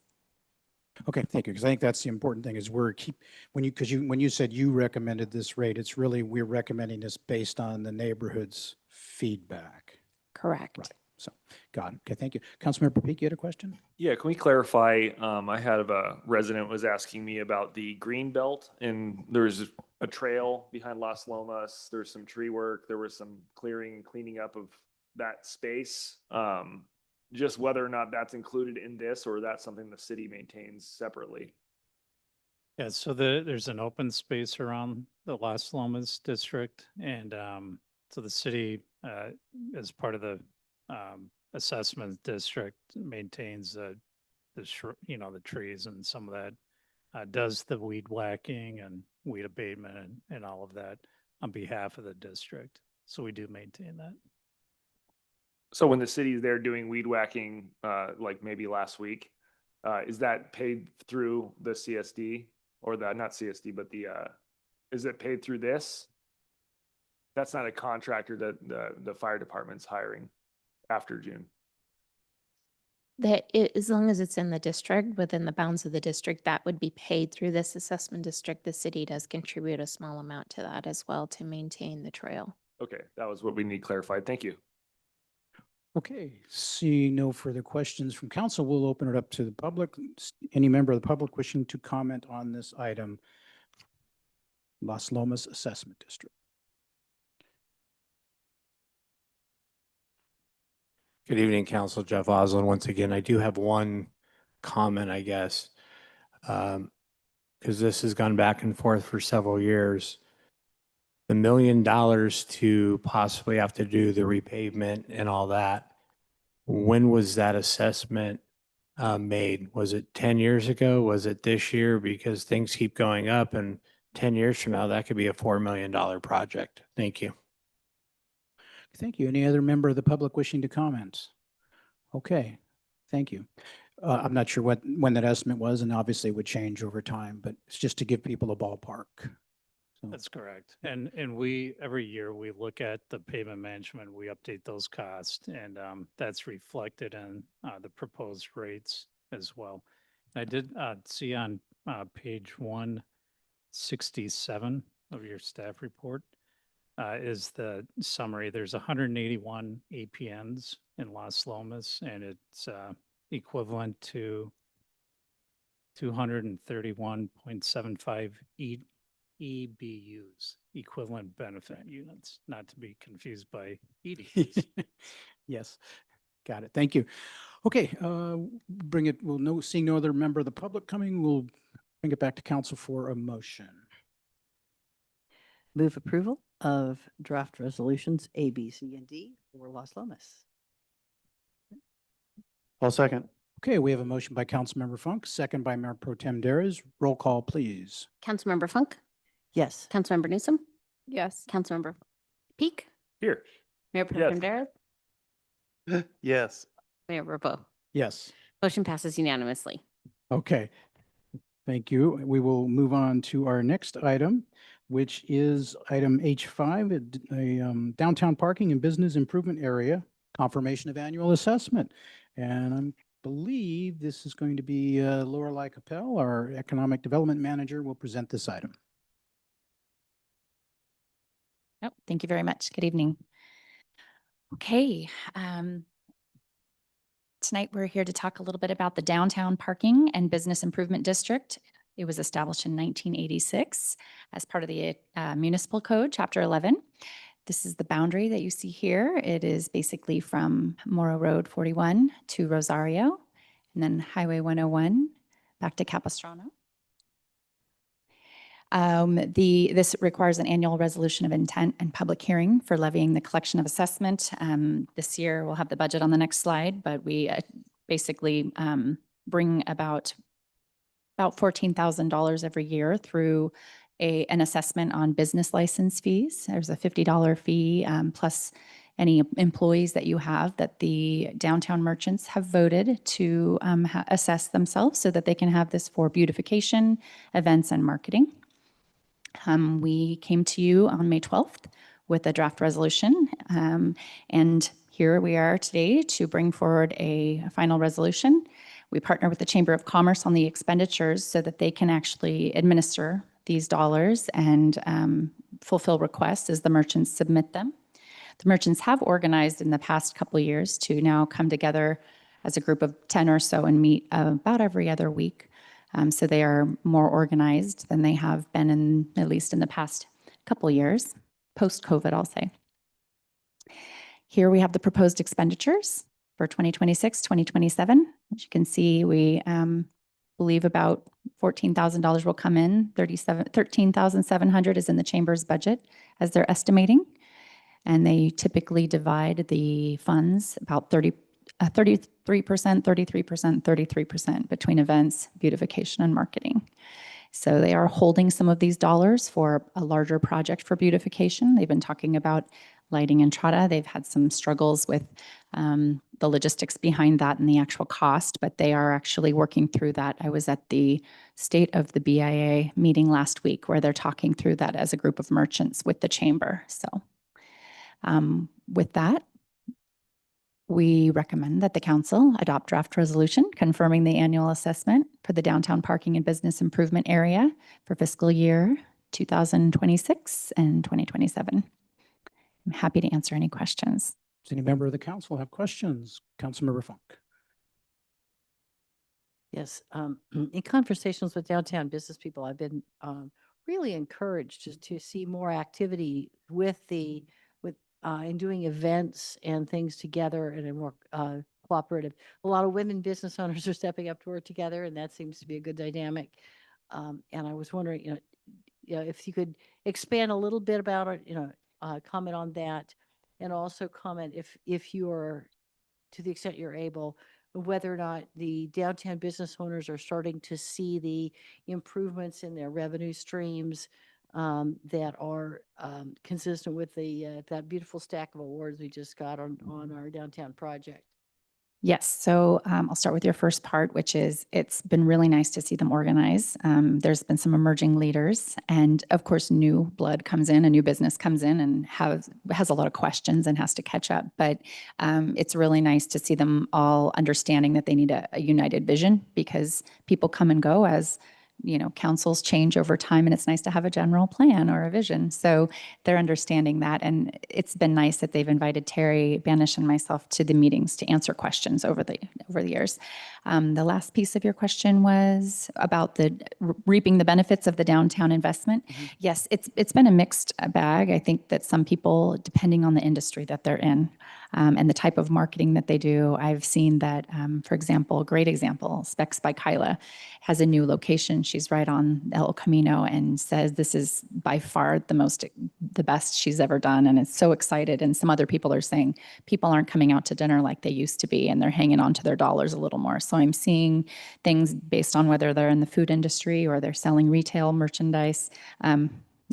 [SPEAKER 1] Okay, thank you. Because I think that's the important thing is when you said you recommended this rate, it's really, we're recommending this based on the neighborhood's feedback.
[SPEAKER 9] Correct.
[SPEAKER 1] Right. So, got it. Okay, thank you. Councilmember Peak, you had a question?
[SPEAKER 10] Yeah, can we clarify? I had a resident was asking me about the green belt, and there's a trail behind Las Lomas. There's some tree work. There was some clearing and cleaning up of that space. Just whether or not that's included in this, or that's something the city maintains separately.
[SPEAKER 4] Yeah, so there's an open space around the Las Lomas district, and so the city, as part of the assessment district, maintains the trees and some of that, does the weed whacking and weed abatement and all of that on behalf of the district. So we do maintain that.
[SPEAKER 10] So when the city's there doing weed whacking, like maybe last week, is that paid through the CSD or not CSD, but is it paid through this? That's not a contractor that the fire department's hiring after June.
[SPEAKER 9] As long as it's in the district, within the bounds of the district, that would be paid through this assessment district. The city does contribute a small amount to that as well to maintain the trail.
[SPEAKER 10] Okay, that was what we need clarified. Thank you.
[SPEAKER 1] Okay, seeing no further questions from council, we'll open it up to the public. Any member of the public wishing to comment on this item, Las Lomas Assessment District.
[SPEAKER 6] Good evening, Council. Jeff Oslin. Once again, I do have one comment, I guess, because this has gone back and forth for several years. The $1 million to possibly have to do the repavement and all that, when was that assessment made? Was it 10 years ago? Was it this year? Because things keep going up, and 10 years from now, that could be a $4 million project. Thank you.
[SPEAKER 1] Thank you. Any other member of the public wishing to comment? Okay, thank you. I'm not sure when that estimate was, and obviously it would change over time, but it's just to give people a ballpark. So,
[SPEAKER 4] That's correct. And we, every year, we look at the pavement management, we update those costs, and that's reflected in the proposed rates as well. I did see on page 167 of your staff report is the summary. There's 181 APNs in Las Lomas, and it's equivalent to 231.75 EBUs, equivalent benefit units, not to be confused by EDUs.
[SPEAKER 1] yes, got it. Thank you. Okay, seeing no other member of the public coming, we'll bring it back to council for a motion.
[SPEAKER 8] Move approval of draft resolutions A, B, C, and D for Las Lomas.
[SPEAKER 11] I'll second.
[SPEAKER 1] Okay, we have a motion by Councilmember Funk, second by Mayor Pro Tem Dares. Roll call, please.
[SPEAKER 2] Councilmember Funk,
[SPEAKER 8] Yes.
[SPEAKER 2] Councilmember Newsom,
[SPEAKER 9] Yes.
[SPEAKER 2] Councilmember Peak,
[SPEAKER 10] Here.
[SPEAKER 2] Mayor Pro
[SPEAKER 10] Yes.
[SPEAKER 2] Tem Dares,
[SPEAKER 11] Yes.
[SPEAKER 2] Mayor Rapo.
[SPEAKER 1] Yes.
[SPEAKER 2] Motion passes unanimously.
[SPEAKER 1] Okay. Thank you. We will move on to our next item, which is item H5, a downtown parking and business improvement area, confirmation of annual assessment. And I believe this is going to be Lorelei Capel, our economic development manager, will present this item.
[SPEAKER 12] Oh, thank you very much. Good evening. Okay. Tonight we're here to talk a little bit about the Downtown Parking and Business Improvement District. It was established in 1986 as part of the Municipal Code, Chapter 11. This is the boundary that you see here. It is basically from Morrow Road 41 to Rosario, and then Highway 101 back to Capistrano. This requires an annual resolution of intent and public hearing for levying the collection of assessment. This year, we'll have the budget on the next slide, but we basically bring about $14,000 every year through an assessment on business license fees. There's a $50 fee plus any employees that you have that the downtown merchants have voted to assess themselves so that they can have this for beautification, events, and marketing. We came to you on May 12th with a draft resolution, and here we are today to bring forward a final resolution. We partner with the Chamber of Commerce on the expenditures so that they can actually administer these dollars and fulfill requests as the merchants submit them. The merchants have organized in the past couple of years to now come together as a group of 10 or so and meet about every other week. So they are more organized than they have been in, at least in the past couple of years, post-COVID, I'll say. Here we have the proposed expenditures for 2026, 2027. As you can see, we believe about $14,000 will come in. 13,700 is in the chamber's budget as they're estimating. And they typically divide the funds about 33%, 33%, 33% between events, beautification, and marketing. So they are holding some of these dollars for a larger project for beautification. They've been talking about lighting Entrada. They've had some struggles with the logistics behind that and the actual cost, but they are actually working through that. I was at the State of the BIA meeting last week where they're talking through that as a group of merchants with the chamber. So with that, we recommend that the council adopt draft resolution confirming the annual assessment for the downtown parking and business improvement area for fiscal year 2026 and 2027. I'm happy to answer any questions.
[SPEAKER 1] Does any member of the council have questions? Councilmember Funk.
[SPEAKER 8] Yes, in conversations with downtown business people, I've been really encouraged to see more activity with in doing events and things together in a more cooperative. A lot of women business owners are stepping up to work together, and that seems to be a good dynamic. And I was wondering, if you could expand a little bit about it, comment on that, and also comment if you are, to the extent you're able, whether or not the downtown business owners are starting to see the improvements in their revenue streams that are consistent with that beautiful stack of awards we just got on our downtown project.
[SPEAKER 12] Yes, so I'll start with your first part, which is it's been really nice to see them organize. There's been some emerging leaders, and of course, new blood comes in, a new business comes in and has a lot of questions and has to catch up. But it's really nice to see them all understanding that they need a united vision, because people come and go as councils change over time, and it's nice to have a general plan or a vision. So they're understanding that. And it's been nice that they've invited Terry Banish and myself to the meetings to answer questions over the years. The last piece of your question was about the reaping the benefits of the downtown investment. Mm-hmm. Yes, it's been a mixed bag. I think that some people, depending on the industry that they're in, and the type of marketing that they do, I've seen that, for example, a great example, Specs by Kyla has a new location. She's right on El Camino and says this is by far the best she's ever done, and is so excited. And some other people are saying people aren't coming out to dinner like they used to be, and they're hanging on to their dollars a little more. So I'm seeing things based on whether they're in the food industry or they're selling retail merchandise.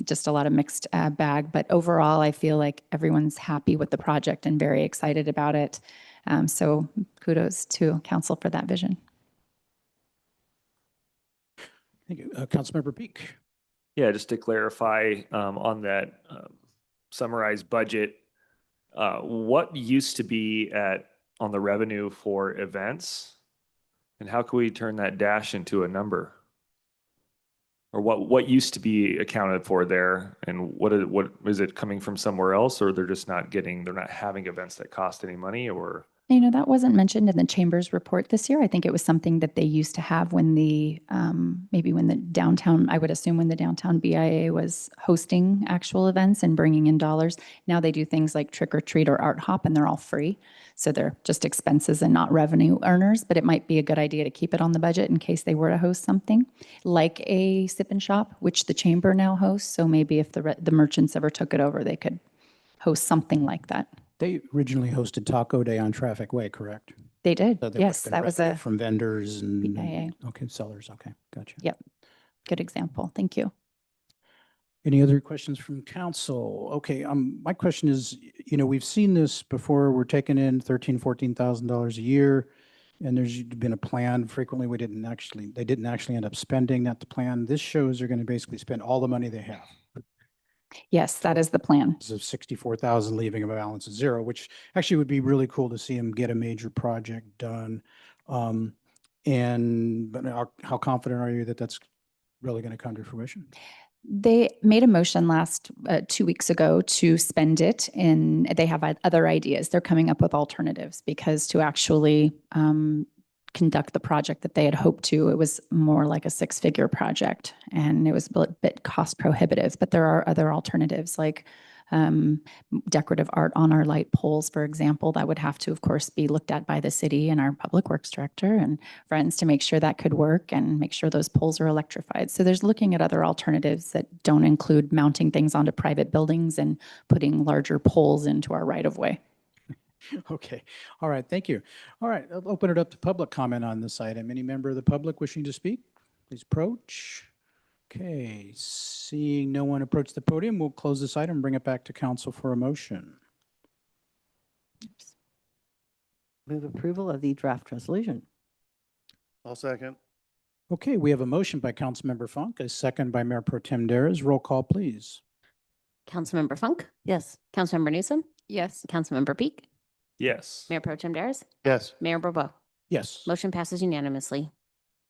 [SPEAKER 12] Just a lot of mixed bag, but overall, I feel like everyone's happy with the project and very excited about it. So kudos to council for that vision.
[SPEAKER 1] Thank you. Councilmember Peak.
[SPEAKER 10] Yeah, just to clarify on that summarized budget, what used to be on the revenue for events, and how can we turn that dash into a number? Or what used to be accounted for there, and what is it coming from somewhere else, or they're not having events that cost any money, or?
[SPEAKER 12] That wasn't mentioned in the chamber's report this year. I think it was something that they used to have when I would assume when the downtown BIA was hosting actual events and bringing in dollars. Now they do things like trick or treat or art hop, and they're all free. So they're just expenses and not revenue earners, but it might be a good idea to keep it on the budget in case they were to host something like a sip and shop, which the chamber now hosts. So maybe if the merchants ever took it over, they could host something like that.
[SPEAKER 1] They originally hosted Taco Day on Traffic Way, correct?
[SPEAKER 12] They did.
[SPEAKER 1] So
[SPEAKER 12] Yes, that was
[SPEAKER 1] from vendors and
[SPEAKER 12] BIA.
[SPEAKER 1] Okay, sellers. Okay, gotcha.
[SPEAKER 12] Yep. Good example. Thank you.
[SPEAKER 1] Any other questions from council? Okay, my question is, we've seen this before. We're taking in $14,000 a year, and there's been a plan. Frequently, they didn't actually end up spending that plan. This shows they're going to basically spend all the money they have.
[SPEAKER 12] Yes, that is the plan.
[SPEAKER 1] Of 64,000, leaving a balance of zero, which actually would be really cool to see them get a major project done. But how confident are you that that's really going to come to fruition?
[SPEAKER 12] They made a motion 2 weeks ago to spend it, and they have other ideas. They're coming up with alternatives because to actually conduct the project that they had hoped to, it was more like a six-figure project, and it was a bit cost prohibitive. But there are other alternatives like decorative art on our light poles, for example, that would have to, of course, be looked at by the city and our public works director and friends to make sure that could work and make sure those poles are electrified. So there's looking at other alternatives that don't include mounting things onto private buildings and putting larger poles into our right of way.
[SPEAKER 1] Okay. All right. Thank you. All right. I'll open it up to public comment on this item. Any member of the public wishing to speak, please approach. Okay. Seeing no one approach the podium, we'll close this item and bring it back to council for a motion.
[SPEAKER 8] Move approval of the draft resolution.
[SPEAKER 11] I'll second.
[SPEAKER 1] Okay. We have a motion by Councilmember Funk, a second by Mayor Pro Tem Dares. Roll call, please.
[SPEAKER 2] Councilmember Funk,
[SPEAKER 8] Yes.
[SPEAKER 2] Councilmember Newsom,
[SPEAKER 9] Yes.
[SPEAKER 2] Councilmember Peak,
[SPEAKER 10] Yes.
[SPEAKER 2] Mayor Pro Tem Dares,
[SPEAKER 11] Yes.
[SPEAKER 2] Mayor Bourbeau.
[SPEAKER 1] Yes.
[SPEAKER 2] Motion passes unanimously.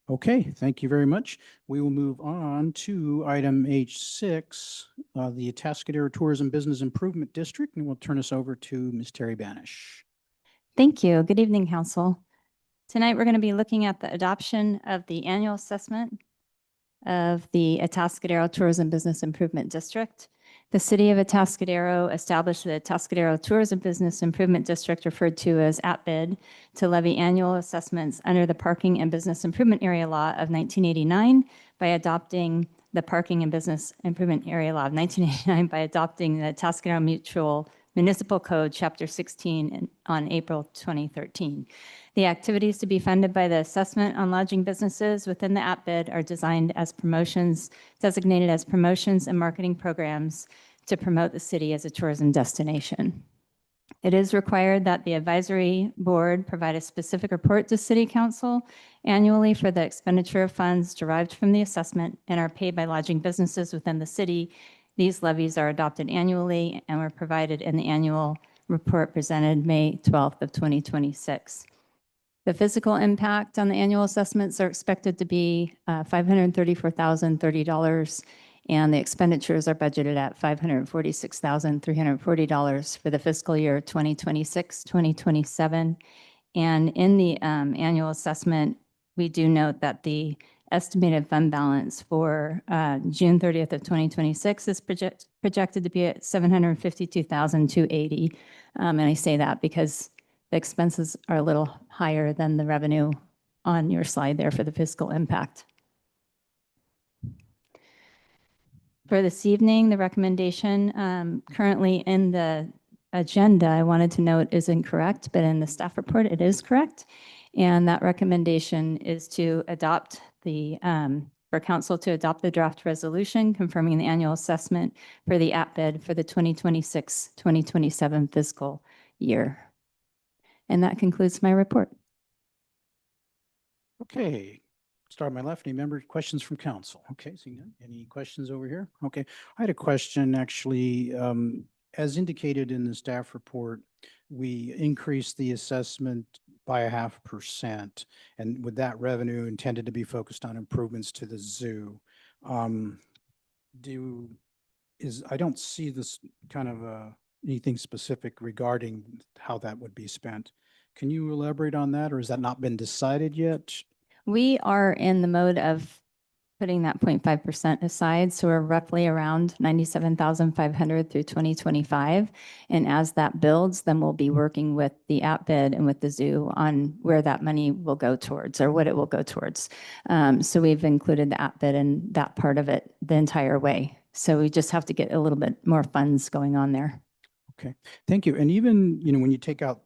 [SPEAKER 1] Okay, thank you very much. We will move on to item H6, the Atascadero Tourism Business Improvement District, and we'll turn us over to Ms. Terry Banish.
[SPEAKER 13] Thank you. Good evening, Council. Tonight, we're going to be looking at the adoption of the annual assessment of the Atascadero Tourism Business Improvement District. The City of Atascadero established the Atascadero Tourism Business Improvement District, referred to as ATBID, to levy annual assessments under the Parking and Business Improvement Area Law of 1989 by adopting the Parking and Business Improvement Area Law of 1989 by adopting the Atascadero Municipal Code, Chapter 16, on April 2013. The activities to be funded by the assessment on lodging businesses within the ATBID are designated as promotions and marketing programs to promote the city as a tourism destination. It is required that the advisory board provide a specific report to City Council annually for the expenditure of funds derived from the assessment and are paid by lodging businesses within the city. These levies are adopted annually and were provided in the annual report presented May 12th of 2026. The physical impact on the annual assessments are expected to be $534,030, and the expenditures are budgeted at $546,340 for the fiscal year 2026-2027. And in the annual assessment, we do note that the estimated fund balance for June 30th of 2026 is projected to be at $752,280. And I say that because the expenses are a little higher than the revenue on your slide there for the fiscal impact. For this evening, the recommendation currently in the agenda, I wanted to note, is incorrect, but in the staff report, it is correct. And that recommendation is to adopt for council to adopt the draft resolution confirming the annual assessment for the ATBID for the 2026-2027 fiscal year. And that concludes my report.
[SPEAKER 1] Okay, start on my left. Any member questions from council? Okay, seeing none. Any questions over here? Okay, I had a question actually. As indicated in the staff report, we increased the assessment by 0.5%, and with that revenue intended to be focused on improvements to the zoo. I don't see this kind of anything specific regarding how that would be spent. Can you elaborate on that, or has that not been decided yet?
[SPEAKER 13] We are in the mode of putting that 0.5% aside. So we're roughly around 97,500 through 2025. And as that builds, then we'll be working with the ATBID and with the zoo on where that money will go towards or what it will go towards. So we've included the ATBID in that part of it the entire way. So we just have to get a little bit more funds going on there.
[SPEAKER 1] Okay, thank you. And even, when you take out,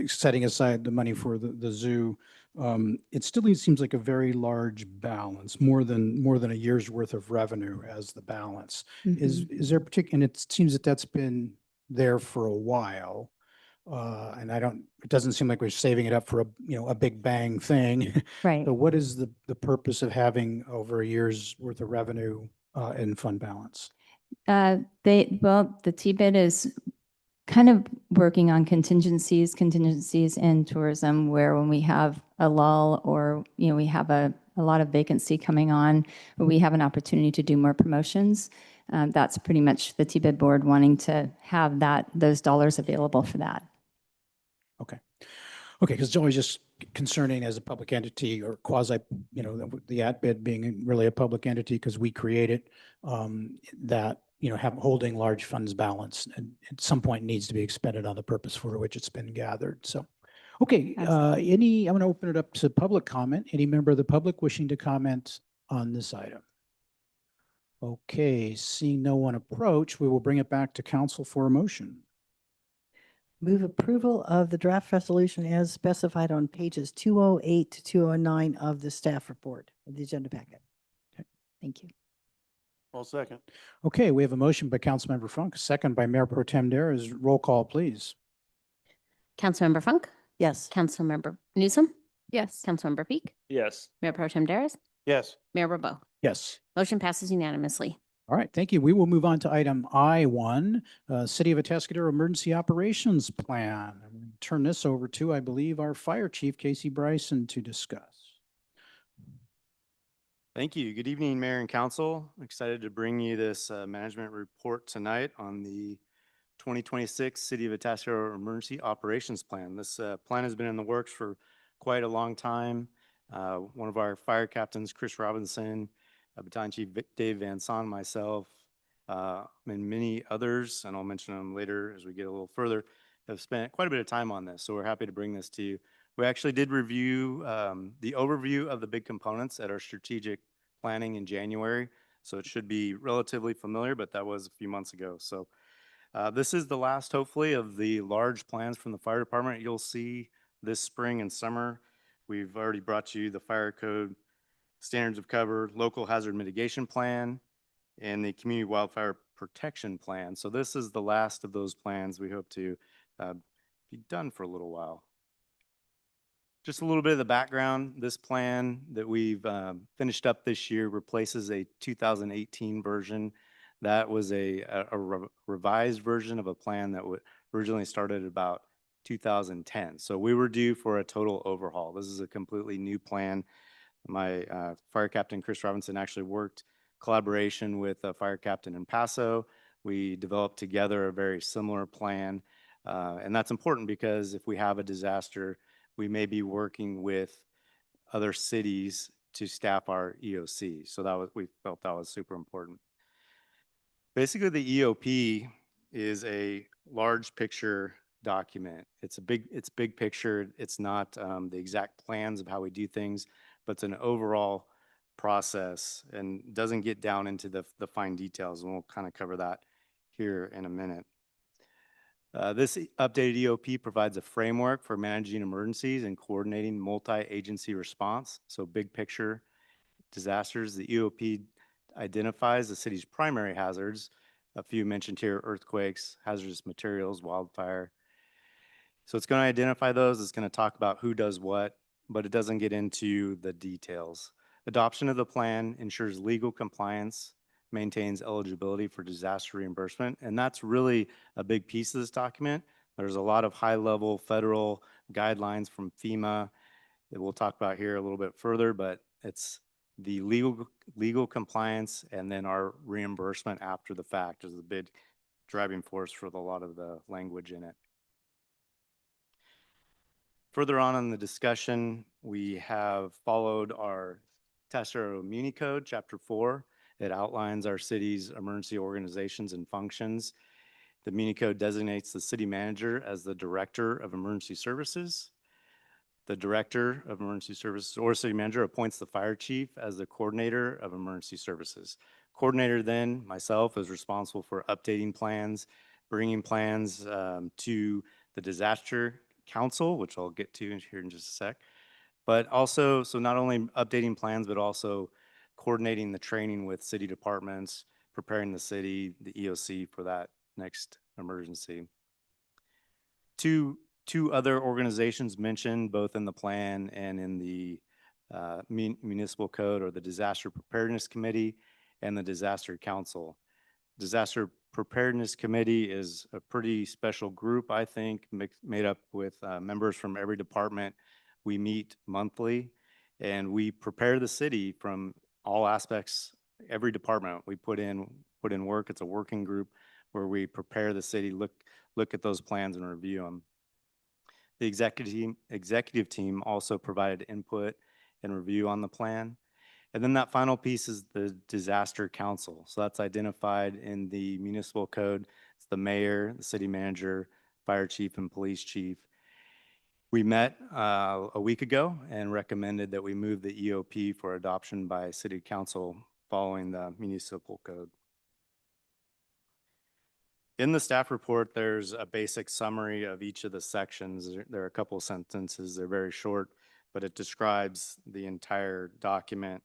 [SPEAKER 1] setting aside the money for the zoo, it still seems like a very large balance, more than a year's worth of revenue as the balance. Is there and it seems that that's been there for a while. And it doesn't seem like we're saving it up for a big bang thing.
[SPEAKER 13] Right.
[SPEAKER 1] So what is the purpose of having over a year's worth of revenue in fund balance?
[SPEAKER 13] The TBID is kind of working on contingencies in tourism, where when we have a lull or we have a a lot of vacancy coming on, where we have an opportunity to do more promotions. That's pretty much the TBID board wanting to have those dollars available for that.
[SPEAKER 1] Okay. Okay, because it's always just concerning as a public entity or quasi, the AtBid being really a public entity because we create it, that, holding large funds balance and at some point needs to be expended on the purpose for which it's been gathered. So, okay, I'm going to open it up to public comment. Any member of the public wishing to comment on this item? Okay, seeing no one approach, we will bring it back to council for a motion.
[SPEAKER 8] Move approval of the draft resolution as specified on pages 208 to 209 of the staff report of the agenda packet.
[SPEAKER 13] Thank you.
[SPEAKER 11] All second.
[SPEAKER 1] Okay, we have a motion by Councilmember Funk, second by Mayor Pro Tem Dares. Roll call, please.
[SPEAKER 2] Councilmember Funk,
[SPEAKER 8] Yes.
[SPEAKER 2] Councilmember Newsom,
[SPEAKER 9] Yes.
[SPEAKER 2] Councilmember Peak,
[SPEAKER 10] Yes.
[SPEAKER 2] Mayor Pro Tem Dares,
[SPEAKER 11] Yes.
[SPEAKER 2] Mayor Rabeau.
[SPEAKER 1] Yes.
[SPEAKER 2] Motion passes unanimously.
[SPEAKER 1] All right, thank you. We will move on to item I1, City of Atascadero Emergency Operations Plan. I'm going to turn this over to, I believe, our Fire Chief, Casey Bryson, to discuss.
[SPEAKER 14] Thank you. Good evening, Mayor and Council. I'm excited to bring you this management report tonight on the 2026 City of Atascadero Emergency Operations Plan. This plan has been in the works for quite a long time. One of our fire captains, Chris Robinson, Battalion Chief Dave Van Son, myself, and many others, and I'll mention them later as we get a little further, have spent quite a bit of time on this. So we're happy to bring this to you. We actually did review the overview of the big components at our strategic planning in January. So it should be relatively familiar, but that was a few months ago. So this is the last, hopefully, of the large plans from the fire department you'll see this spring and summer. We've already brought you the fire code, standards of cover, local hazard mitigation plan, and the community wildfire protection plan. So this is the last of those plans. We hope to be done for a little while. Just a little bit of the background. This plan that we've finished up this year replaces a 2018 version. That was a revised version of a plan that originally started about 2010. So we were due for a total overhaul. This is a completely new plan. My fire captain, Chris Robinson, actually worked collaboration with a fire captain in Paso. We developed together a very similar plan. And that's important because if we have a disaster, we may be working with other cities to staff our EOC. So we felt that was super important. Basically, the EOP is a large picture document. It's big picture. It's not the exact plans of how we do things, but it's an overall process and doesn't get down into the fine details. And we'll kind of cover that here in a minute. This updated EOP provides a framework for managing emergencies and coordinating multi-agency response. So big picture disasters. The EOP identifies the city's primary hazards. A few mentioned here: earthquakes, hazardous materials, wildfire. So it's going to identify those. It's going to talk about who does what, but it doesn't get into the details. Adoption of the plan ensures legal compliance, maintains eligibility for disaster reimbursement, and that's really a big piece of this document. There's a lot of high-level federal guidelines from FEMA that we'll talk about here a little bit further, but it's the legal compliance and then our reimbursement after the fact is the big driving force for a lot of the language in it. Further on in the discussion, we have followed our Atascadero Muni Code, Chapter 4. It outlines our city's emergency organizations and functions. The Muni Code designates the city manager as the director of emergency services. The director of emergency services or city manager appoints the fire chief as the coordinator of emergency services. Coordinator then, myself, is responsible for updating plans, bringing plans to the disaster council, which I'll get to here in just a sec. But also, so not only updating plans, but also coordinating the training with city departments, preparing the city, the EOC for that next emergency. Two other organizations mentioned both in the plan and in the municipal code are the Disaster Preparedness Committee and the Disaster Council. Disaster Preparedness Committee is a pretty special group, I think, made up with members from every department. We meet monthly, And we prepare the city from all aspects, every department. We put in work. It's a working group where we prepare the city, look at those plans and review them. The executive team also provided input and review on the plan. And then that final piece is the disaster council. So that's identified in the municipal code. It's the mayor, the city manager, fire chief, and police chief. We met a week ago and recommended that we move the EOP for adoption by city council following the municipal code. In the staff report, there's a basic summary of each of the sections. There are a couple of sentences. They're very short, but it describes the entire document.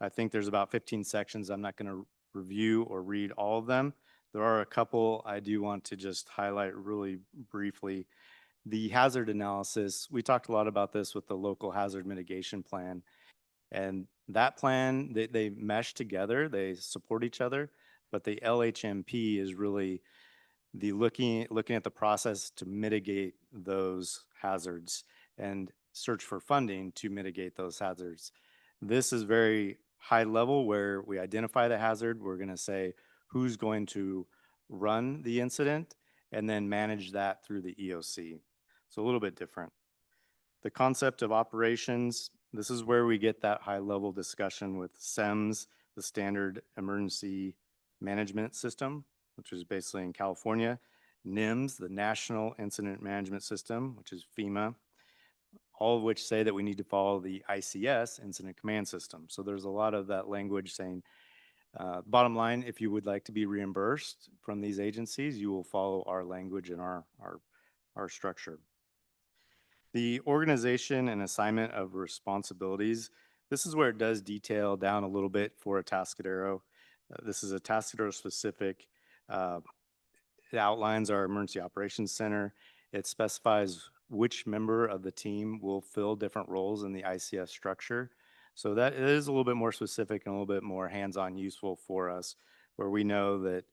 [SPEAKER 14] I think there's about 15 sections. I'm not going to review or read all of them. There are a couple I do want to just highlight really briefly. The hazard analysis, we talked a lot about this with the local hazard mitigation plan. And that plan, they mesh together, they support each other, but the LHMP is really the looking at the process to mitigate those hazards and search for funding to mitigate those hazards. This is very high level where we identify the hazard. We're going to say who's going to run the incident and then manage that through the EOC. So a little bit different. The concept of operations, this is where we get that high level discussion with SEMS, the Standard Emergency Management System, which is basically in California, NIMS, the National Incident Management System, which is FEMA, all of which say that we need to follow the ICS, Incident Command System. So there's a lot of that language saying, bottom line, if you would like to be reimbursed from these agencies, you will follow our language and our structure. The organization and assignment of responsibilities, this is where it does detail down a little bit for Atascadero. This is Atascadero specific. It outlines our emergency operations center. It specifies which member of the team will fill different roles in the ICS structure. So that is a little bit more specific and a little bit more hands-on useful for us, where we know that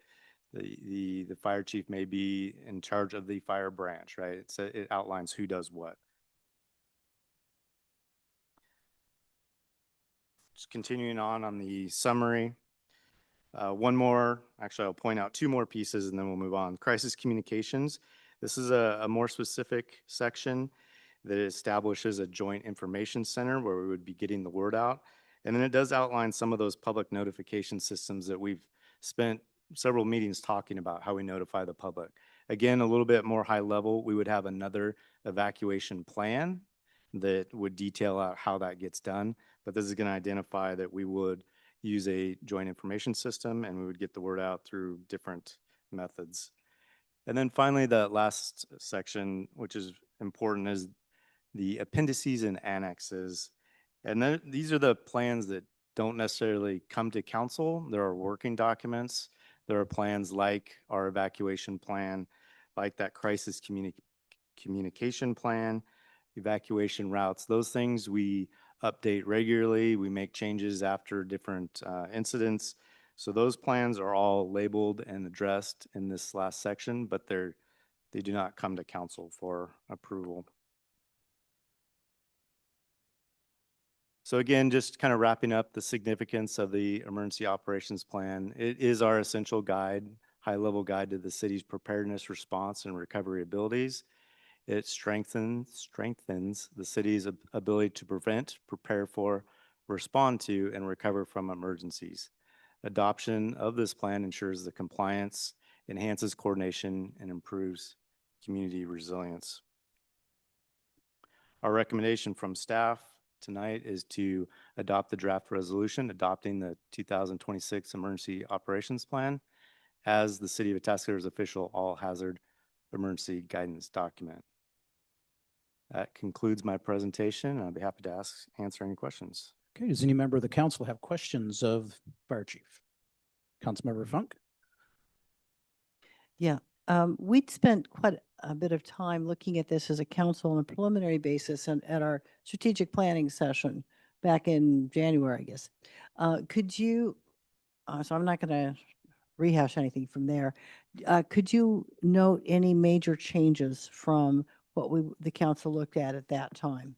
[SPEAKER 14] the fire chief may be in charge of the fire branch, right? It outlines who does what. Just continuing on the summary. One more, actually I'll point out two more pieces and then we'll move on. Crisis communications. This is a more specific section that establishes a joint information center where we would be getting the word out. And then it does outline some of those public notification systems that we've spent several meetings talking about, how we notify the public. Again, a little bit more high level, we would have another evacuation plan that would detail out how that gets done. But this is going to identify that we would use a joint information system and we would get the word out through different methods. And then finally, the last section, which is important, is the appendices and annexes. And then these are the plans that don't necessarily come to council. There are working documents. There are plans like our evacuation plan, like that crisis communication plan, evacuation routes. Those things we update regularly. We make changes after different incidents. So those plans are all labeled and addressed in this last section, but they do not come to council for approval. So again, just kind of wrapping up the significance of the emergency operations plan. It is our essential guide, high-level guide to the city's preparedness, response, and recovery abilities. It strengthens the city's ability to prevent, prepare for, respond to, and recover from emergencies. Adoption of this plan ensures the compliance, enhances coordination, and improves community resilience. Our recommendation from staff tonight is to adopt the draft resolution adopting the 2026 Emergency Operations Plan as the City of Atascadero's official all-hazard emergency guidance document. That concludes my presentation, and I'd be happy to answer any questions.
[SPEAKER 1] Okay, does any member of the council have questions of Fire Chief? Councilmember Funk?
[SPEAKER 8] Yeah, we'd spent quite a bit of time looking at this as a council on a preliminary basis and at our strategic planning session back in January, I guess. Could you, so I'm not going to rehash anything from there. Could you note any major changes from what the council looked at that time?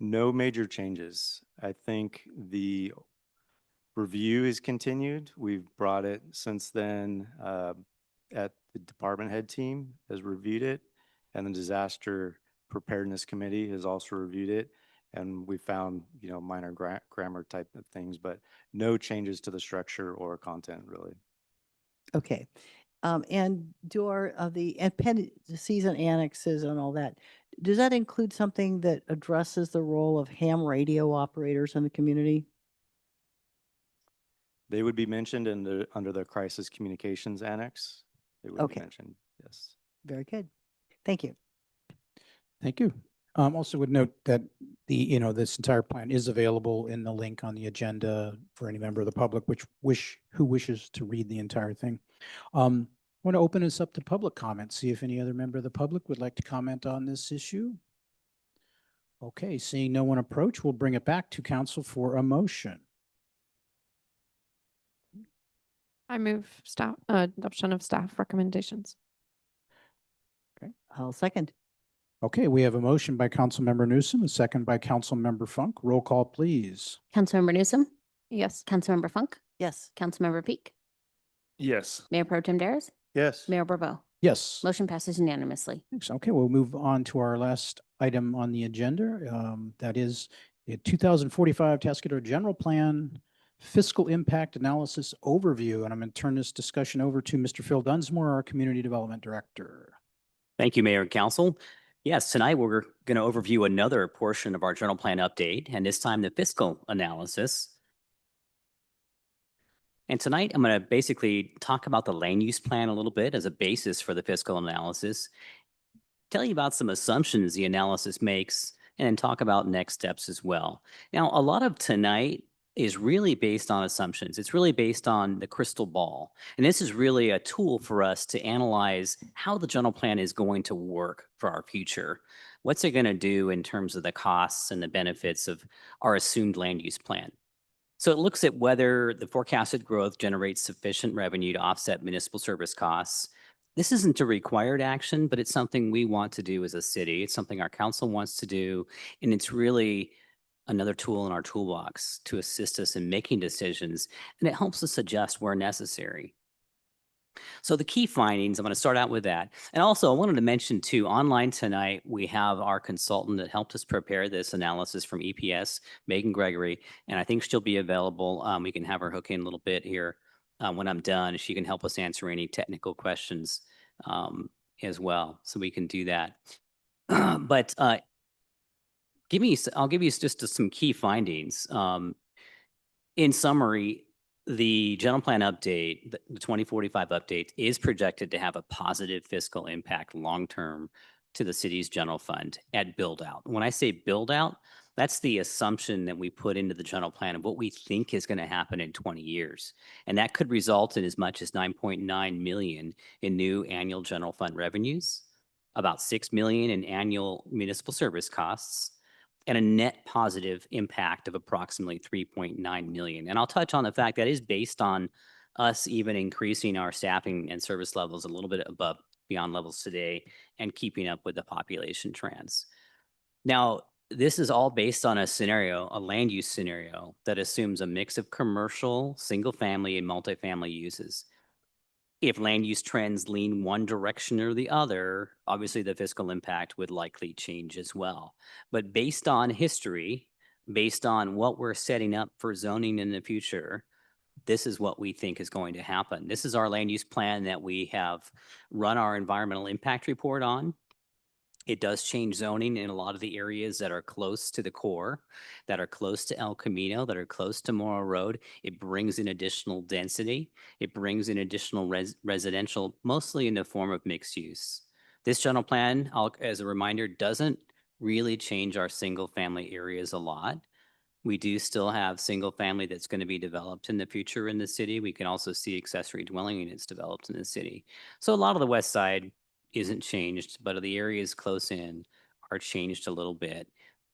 [SPEAKER 14] No major changes. I think the review is continued. We've brought it since then at the department head team has reviewed it, and the disaster preparedness committee has also reviewed it. And we found, minor grammar type of things, but no changes to the structure or content really.
[SPEAKER 8] Okay. And do the appendices and annexes and all that, does that include something that addresses the role of ham radio operators in the community?
[SPEAKER 14] They would be mentioned under the crisis communications annex. They would be
[SPEAKER 8] Okay.
[SPEAKER 14] mentioned, yes.
[SPEAKER 8] Very good. Thank you.
[SPEAKER 1] Thank you. Also would note that this entire plan is available in the link on the agenda for any member of the public who wishes to read the entire thing. I want to open this up to public comment, see if any other member of the public would like to comment on this issue. Okay, seeing no one approach, we'll bring it back to council for a motion.
[SPEAKER 15] I move adoption of staff recommendations.
[SPEAKER 8] I'll second.
[SPEAKER 1] Okay, we have a motion by Councilmember Newsom, a second by Councilmember Funk. Roll call, please.
[SPEAKER 2] Councilmember Newsom,
[SPEAKER 15] Yes.
[SPEAKER 2] Councilmember Funk,
[SPEAKER 8] Yes.
[SPEAKER 2] Councilmember Peak,
[SPEAKER 10] Yes.
[SPEAKER 2] Mayor Pro Tem Dares,
[SPEAKER 11] Yes.
[SPEAKER 2] Mayor Bourbeau.
[SPEAKER 1] Yes.
[SPEAKER 2] Motion passes unanimously.
[SPEAKER 1] Thanks. Okay, we'll move on to our last item on the agenda. That is the 2045 Atascadero General Plan Fiscal Impact Analysis Overview. And I'm going to turn this discussion over to Mr. Phil Dunsmore, our Community Development Director.
[SPEAKER 16] Thank you, Mayor and Council. Yes, tonight we're going to overview another portion of our general plan update, and this time the fiscal analysis. And tonight I'm going to basically talk about the land use plan a little bit as a basis for the fiscal analysis, tell you about some assumptions the analysis makes, and then talk about next steps as well. Now, a lot of tonight is really based on assumptions. It's really based on the crystal ball. And this is really a tool for us to analyze how the general plan is going to work for our future. What's it going to do in terms of the costs and the benefits of our assumed land use plan? So it looks at whether the forecasted growth generates sufficient revenue to offset municipal service costs. This isn't a required action, but it's something we want to do as a city. It's something our council wants to do. And it's really another tool in our toolbox to assist us in making decisions, and it helps us adjust where necessary. So the key findings, I'm going to start out with that. And also I wanted to mention too, online tonight, we have our consultant that helped us prepare this analysis from EPS, Megan Gregory, and I think she'll be available. We can have her hook in a little bit here when I'm done. She can help us answer any technical questions as well. So we can do that. But I'll give you just some key findings. In summary, the general plan update, the 2045 update, is projected to have a positive fiscal impact long-term to the city's general fund at build-out. When I say build-out, that's the assumption that we put into the general plan of what we think is going to happen in 20 years. And that could result in as much as 9.9 million in new annual general fund revenues, about 6 million in annual municipal service costs, and a net positive impact of approximately 3.9 million. And I'll touch on the fact that is based on us even increasing our staffing and service levels a little bit above beyond levels today and keeping up with the population trends. Now, this is all based on a scenario, a land use scenario that assumes a mix of commercial, single family, and multifamily uses. If land use trends lean one direction or the other, obviously the fiscal impact would likely change as well. But based on history, based on what we're setting up for zoning in the future, this is what we think is going to happen. This is our land use plan that we have run our environmental impact report on. It does change zoning in a lot of the areas that are close to the core, that are close to El Camino, that are close to Morrow Road. It brings in additional density. It brings in additional residential, mostly in the form of mixed use. This general plan, as a reminder, doesn't really change our single family areas a lot. We do still have single family that's going to be developed in the future in the city. We can also see accessory dwelling units developed in the city. So a lot of the west side isn't changed, but the areas close in are changed a little bit.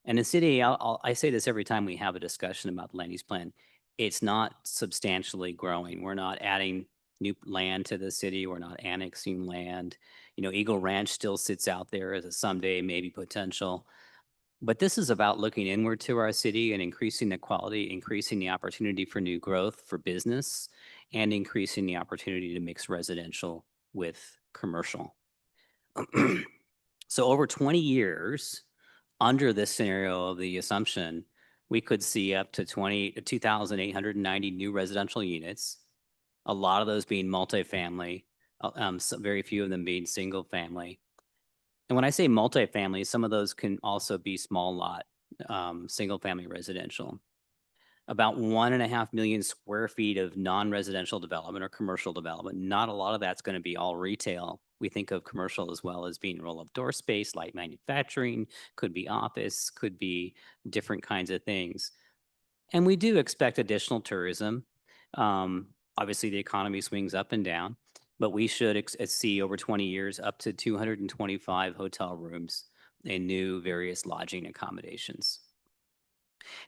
[SPEAKER 16] And the city, I say this every time we have a discussion about the land use plan, it's not substantially growing. We're not adding new land to the city. We're not annexing land. You know, Eagle Ranch still sits out there as a someday maybe potential. But this is about looking inward to our city and increasing the quality, increasing the opportunity for new growth for business, and increasing the opportunity to mix residential with commercial. So over 20 years, under this scenario of the assumption, we could see up to 2,890 new residential units, a lot of those being multifamily, so very few of them being single family. And when I say multifamily, some of those can also be small lot, single family residential. About 1.5 million square feet of non-residential development or commercial development. Not a lot of that's going to be all retail. We think of commercial as well as being roll-up door space, light manufacturing, could be office, could be different kinds of things. And we do expect additional tourism. Obviously, the economy swings up and down, but we should see over 20 years up to 225 hotel rooms and new various lodging accommodations.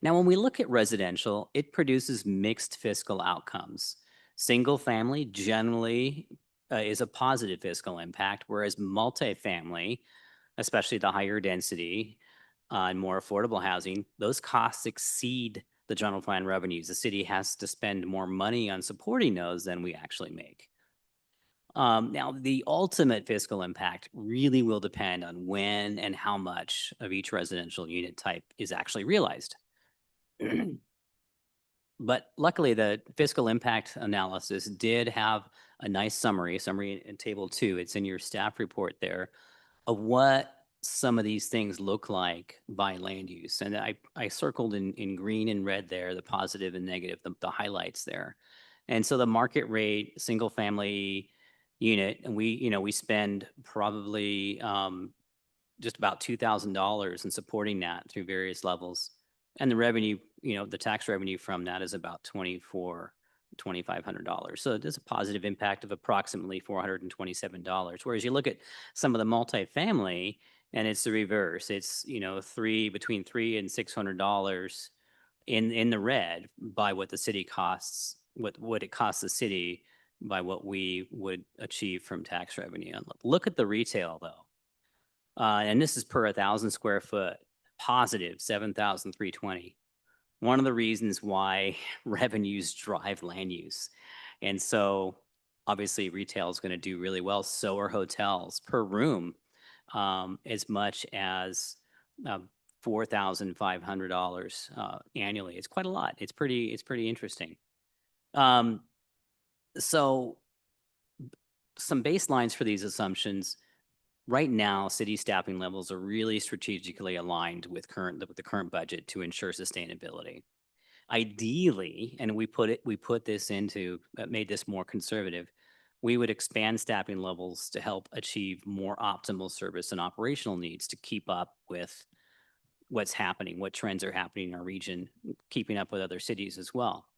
[SPEAKER 16] Now, when we look at residential, it produces mixed fiscal outcomes. Single family generally is a positive fiscal impact, whereas multifamily, especially the higher density and more affordable housing, those costs exceed the general plan revenues. The city has to spend more money on supporting those than we actually make. Now, the ultimate fiscal impact really will depend on when and how much of each residential unit type is actually realized. But luckily, the fiscal impact analysis did have a nice summary in table 2. It's in your staff report there of what some of these things look like by land use. And I circled in green and red there, the positive and negative, the highlights there. And so the market rate, single family unit, and we spend probably just about $2,000 in supporting that through various levels. And the revenue, the tax revenue from that is about $2,500. So there's a positive impact of approximately $427. Whereas you look at some of the multifamily, and it's the reverse. It's between $300 and $600 in the red by what the city costs, what it costs the city by what we would achieve from tax revenue. And look at the retail though, and this is per 1,000 square foot. Positive 7,320. One of the reasons why revenues drive land use. And so obviously retail is going to do really well. So are hotels per room, as much as $4,500 annually. It's quite a lot. It's pretty interesting. So some baselines for these assumptions. Right now, city staffing levels are really strategically aligned with the current budget to ensure sustainability. Ideally, and we made this more conservative, we would expand staffing levels to help achieve more optimal service and operational needs to keep up with what's happening, what trends are happening in our region, keeping up with other cities as well.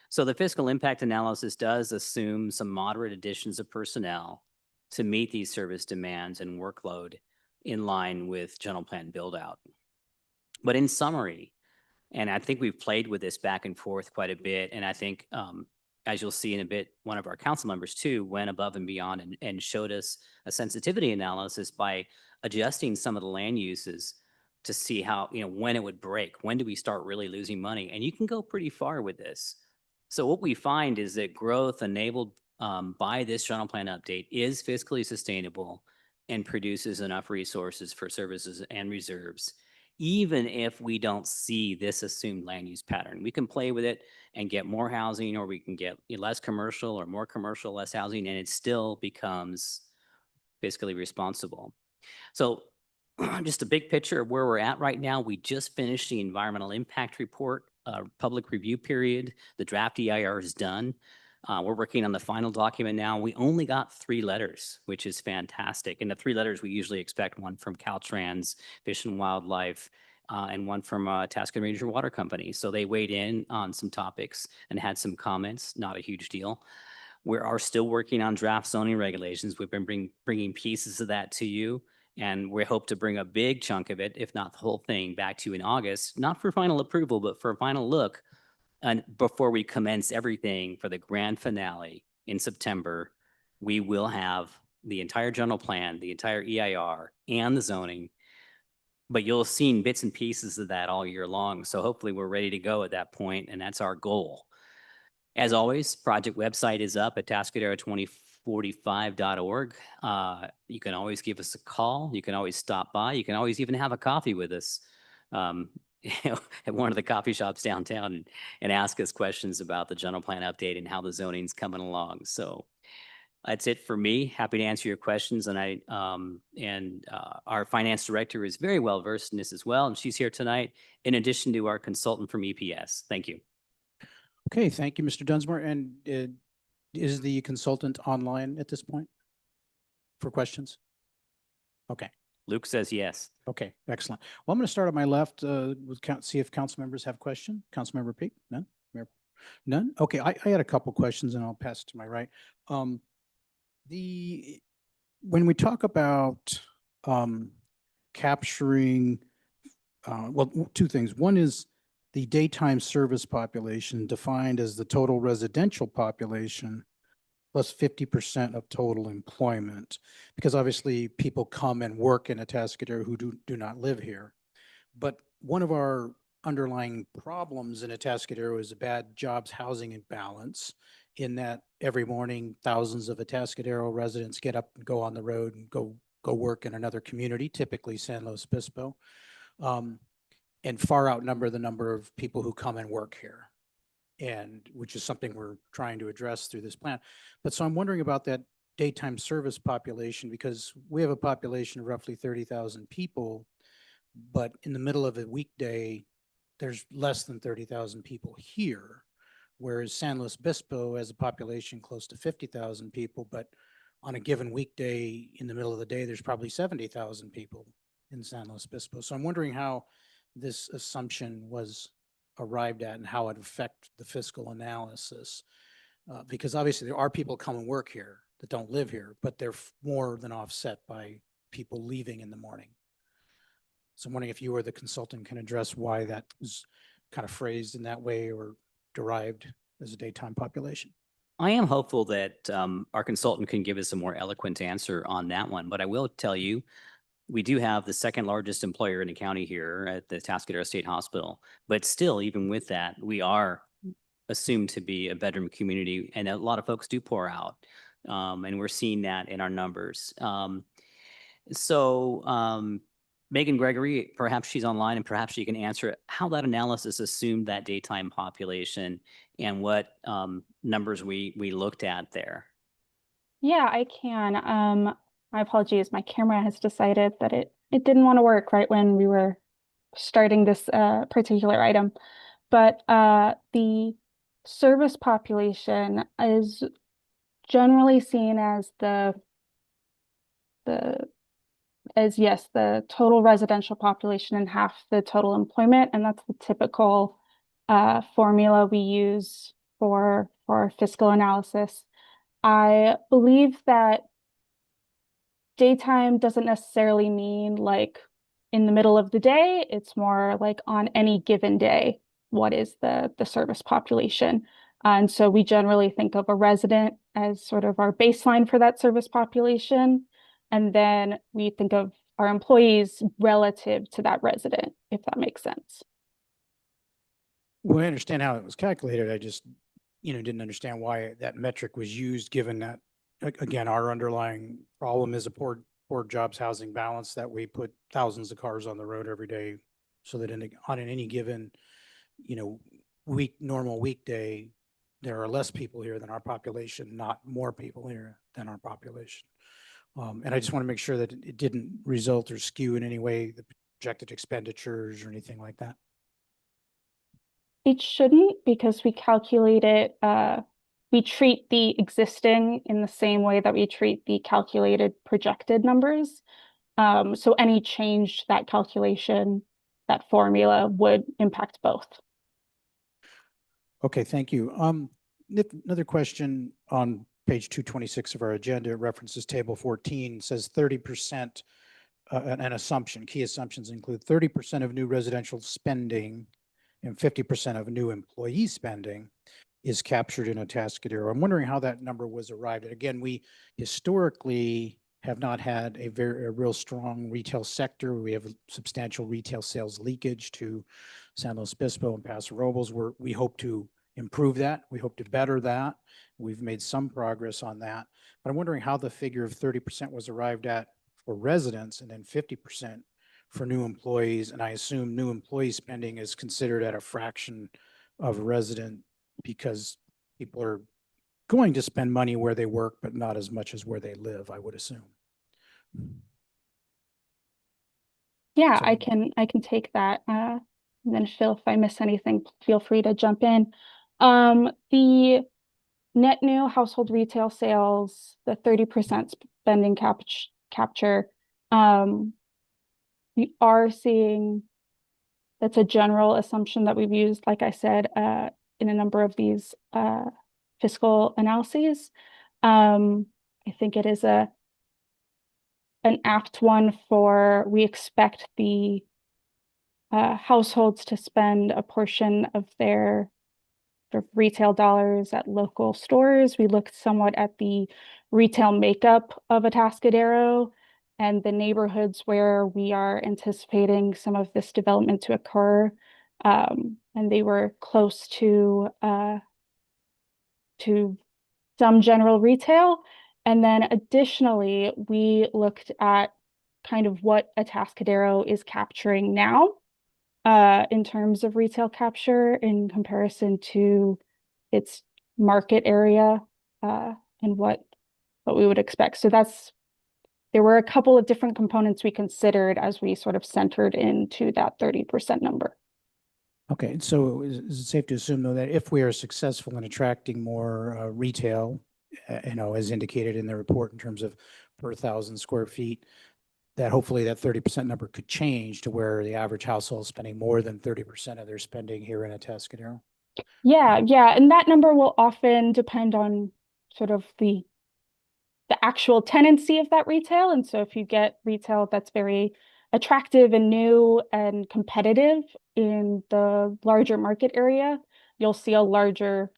[SPEAKER 16] So the fiscal impact analysis does assume some moderate additions of personnel to meet these service demands and workload in line with general plan build out. But in summary, and I think we've played with this back and forth quite a bit, and I think as you'll see in a bit, one of our council members too went above and beyond and showed us a sensitivity analysis by adjusting some of the land uses to see how, when it would break, when do we start really losing money? And you can go pretty far with this. So what we find is that growth enabled by this general plan update is fiscally sustainable and produces enough resources for services and reserves, even if we don't see this assumed land use pattern. We can play with it and get more housing, or we can get less commercial or more commercial, less housing, and it still becomes fiscally responsible. So just a big picture of where we're at right now. We just finished the environmental impact report, public review period. The draft EIR is done. We're working on the final document now. We only got 3 letters, which is fantastic. And the 3 letters, we usually expect one from Caltrans, Fish and Wildlife, and one from Atascadero Ranger Water Company. So they weighed in on some topics and had some comments, not a huge deal. We are still working on draft zoning regulations. We've been bringing pieces of that to you, and we hope to bring a big chunk of it, if not the whole thing, back to you in August, not for final approval, but for a final look. And before we commence everything for the grand finale in September, we will have the entire general plan, the entire EIR, and the zoning but you'll have seen bits and pieces of that all year long. So hopefully we're ready to go at that point, and that's our goal. As always, project website is up at Atascadero2045.org. You can always give us a call. You can always stop by. You can always even have a coffee with us at one of the coffee shops downtown and ask us questions about the general plan update and how the zoning's coming along. So that's it for me. Happy to answer your questions. And our finance director is very well versed in this as well. And she's here tonight in addition to our consultant from EPS. Thank you.
[SPEAKER 1] Okay, thank you, Mr. Dunsmore. And is the consultant online at this point for questions? Okay.
[SPEAKER 16] Luke says yes.
[SPEAKER 1] Okay, excellent. Well, I'm going to start on my left see if council members have questions. Councilmember Peak, none? None? Okay, I had a couple questions and I'll pass to my right. When we talk about capturing, well, two things. One is the daytime service population defined as the total residential population plus 50% of total employment, because obviously people come and work in Atascadero who do not live here. But one of our underlying problems in Atascadero is a bad jobs housing imbalance, in that every morning thousands of Atascadero residents get up and go on the road and go work in another community, typically San Luis Obispo, and far outnumber the number of people who come and work here, and which is something we're trying to address through this plan. But so I'm wondering about that daytime service population, because we have a population of roughly 30,000 people, but in the middle of a weekday, there's less than 30,000 people here, whereas San Luis Obispo has a population close to 50,000 people, but on a given weekday in the middle of the day, there's probably 70,000 people in San Luis Obispo. So I'm wondering how this assumption was arrived at and how it affects the fiscal analysis. Because obviously there are people come and work here that don't live here, but they're more than offset by people leaving in the morning. So I'm wondering if you or the consultant can address why that was kind of phrased in that way or derived as a daytime population.
[SPEAKER 16] I am hopeful that our consultant can give us a more eloquent answer on that one, but I will tell you, we do have the second largest employer in the county here at the Atascadero State Hospital, but still, even with that, we are assumed to be a bedroom community, and a lot of folks do pour out, and we're seeing that in our numbers. Megan Gregory, perhaps she's online, and perhaps she can answer how that analysis assumed that daytime population and what numbers we looked at there.
[SPEAKER 17] Yeah, I can. My apologies. My camera has decided that it didn't want to work right when we were starting this particular item. But the service population is generally seen as the total residential population and half the total employment, and that's the typical formula we use for fiscal analysis. I believe that daytime doesn't necessarily mean like in the middle of the day. It's more like on any given day, what is the service population? And so we generally think of a resident as sort of our baseline for that service population. And then we think of our employees relative to that resident, if that makes sense.
[SPEAKER 1] Well, I understand how it was calculated. I just, didn't understand why that metric was used, given that, again, our underlying problem is a poor jobs housing balance, that we put thousands of cars on the road every day, so that on any given, normal weekday, there are less people here than our population, not more people here than our population. And I just want to make sure that it didn't result or skew in any way the projected expenditures or anything like that.
[SPEAKER 17] It shouldn't, because we calculate it, we treat the existing in the same way that we treat the calculated projected numbers. So any change to that calculation, that formula, would impact both.
[SPEAKER 1] Okay, thank you. Another question on page 226 of our agenda. It references table 14, says 30%, an assumption. Key assumptions include 30% of new residential spending and 50% of new employee spending is captured in Atascadero. I'm wondering how that number was arrived at. Again, we historically have not had a real strong retail sector. We have substantial retail sales leakage to San Luis Obispo and Paso Robles. We hope to improve that. We hope to better that. We've made some progress on that. But I'm wondering how the figure of 30% was arrived at for residents and then 50% for new employees. And I assume new employee spending is considered at a fraction of resident because people are going to spend money where they work, but not as much as where they live, I would assume.
[SPEAKER 17] Yeah,
[SPEAKER 1] So-
[SPEAKER 17] I can take that. And then Phil, if I miss anything, feel free to jump in. The net new household retail sales, the 30% spending capture, we are seeing, that's a general assumption that we've used, like I said, in a number of these fiscal analyses. I think it is an apt one for, we expect the households to spend a portion of their retail dollars at local stores. We looked somewhat at the retail makeup of Atascadero and the neighborhoods where we are anticipating some of this development to occur. And they were close to some general retail. And then additionally, we looked at kind of what Atascadero is capturing now in terms of retail capture in comparison to its market area and what we would expect. So there were a couple of different components we considered as we sort of centered into that 30% number.
[SPEAKER 1] Okay, so is it safe to assume though that if we are successful in attracting more retail, as indicated in the report in terms of per 1,000 square feet, that hopefully that 30% number could change to where the average household is spending more than 30% of their spending here in Atascadero?
[SPEAKER 17] Yeah, and that number will often depend on sort of the actual tenancy of that retail. And so if you get retail that's very attractive and new and competitive in the larger market area, you'll see a larger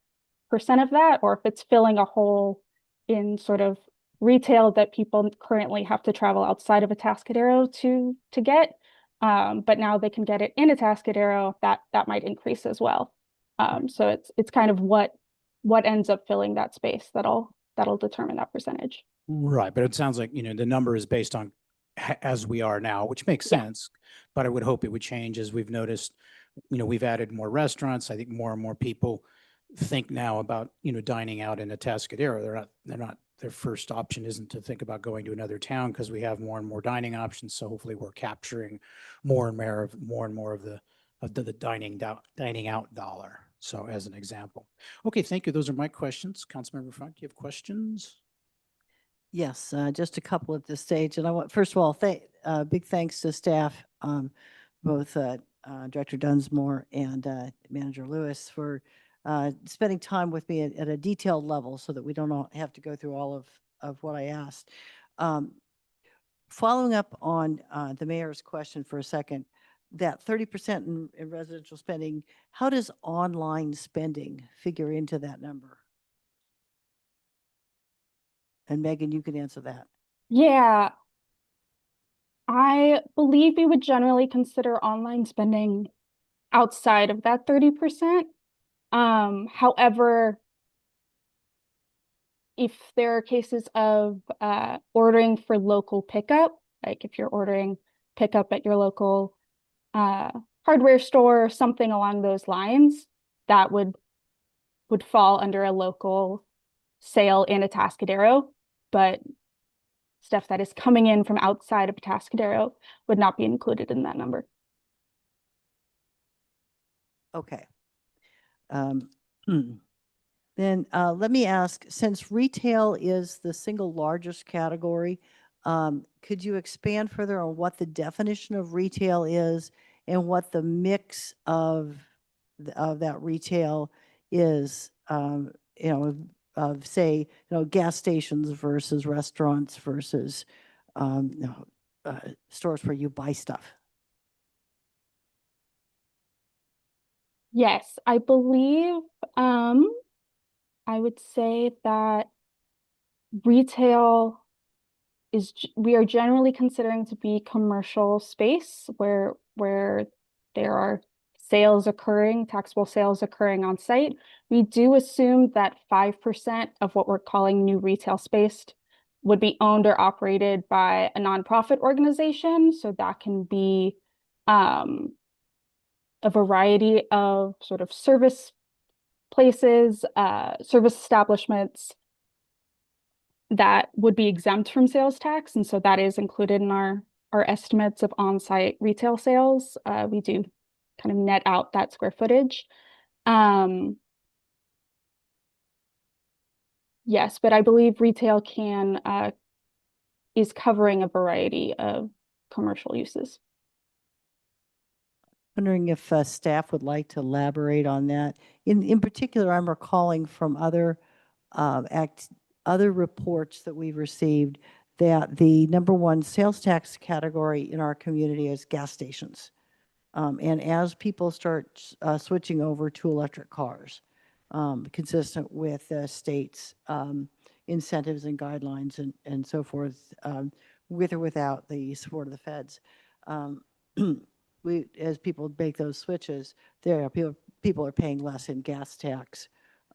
[SPEAKER 17] percent of that. Or if it's filling a hole in sort of retail that people currently have to travel outside of Atascadero to get, but now they can get it in Atascadero, that might increase as well. So it's kind of what ends up filling that space that'll determine that percentage.
[SPEAKER 1] Right, but it sounds like, the number is based on as we are now, which makes sense, but I would hope it would change as we've noticed, we've added more restaurants. I think more and more people think now about, dining out in Atascadero. Their first option isn't to think about going to another town because we have more and more dining options. So hopefully we're capturing more and more of the dining out dollar. So as an example. Okay, thank you. Those are my questions. Councilmember Funk, you have questions?
[SPEAKER 8] Yes, just a couple at this stage. And I want, first of all, big thanks to staff, both Director Dunsmore and Manager Lewis for spending time with me at a detailed level so that we don't all have to go through all of what I asked. Following up on the mayor's question for a second, that 30% in residential spending, how does online spending figure into that number? And Megan, you can answer that.
[SPEAKER 17] Yeah, I believe we would generally consider online spending outside of that 30%. However, if there are cases of ordering for local pickup, like if you're ordering pickup at your local hardware store or something along those lines, that would fall under a local sale in Atascadero, but stuff that is coming in from outside of Atascadero would not be included in that number.
[SPEAKER 8] Okay. Then let me ask, since retail is the single largest category, could you expand further on what the definition of retail is and what the mix of that retail is, of say, gas stations versus restaurants versus stores where you buy stuff?
[SPEAKER 17] Yes, I believe I would say that retail we are generally considering to be commercial space where there are sales occurring, taxable sales occurring on site. We do assume that 5% of what we're calling new retail space would be owned or operated by a nonprofit organization. So that can be a variety of sort of service places, service establishments that would be exempt from sales tax. And so that is included in our estimates of on-site retail sales. We do kind of net out that square footage. Yes, but I believe retail is covering a variety of commercial uses.
[SPEAKER 8] Wondering if staff would like to elaborate on that. In particular, I'm recalling from other reports that we've received that the #1 sales tax category in our community is gas stations. And as people start switching over to electric cars, consistent with the state's incentives and guidelines and so forth, with or without the support of the feds, as people make those switches, people are paying less in gas tax.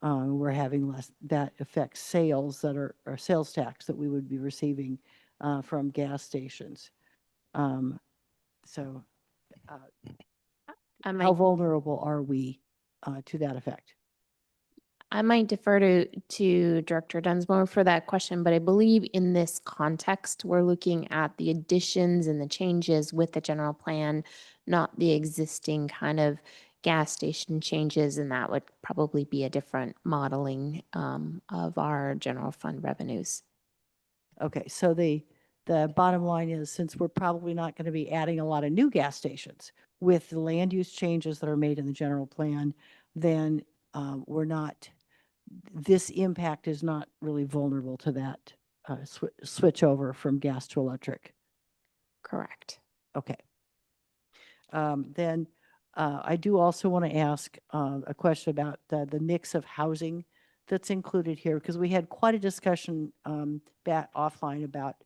[SPEAKER 8] We're having less, that affects sales that are sales tax that we would be receiving from gas stations. So how vulnerable are we to that effect?
[SPEAKER 9] I might defer to Director Dunsmore for that question, but I believe in this context, we're looking at the additions and the changes with the general plan, not the existing kind of gas station changes, and that would probably be a different modeling of our general fund revenues.
[SPEAKER 8] Okay, so the bottom line is, since we're probably not going to be adding a lot of new gas stations with the land use changes that are made in the general plan, then this impact is not really vulnerable to that switch over from gas to electric.
[SPEAKER 9] Correct.
[SPEAKER 8] Okay. Then I do also want to ask a question about the mix of housing that's included here, because we had quite a discussion back offline about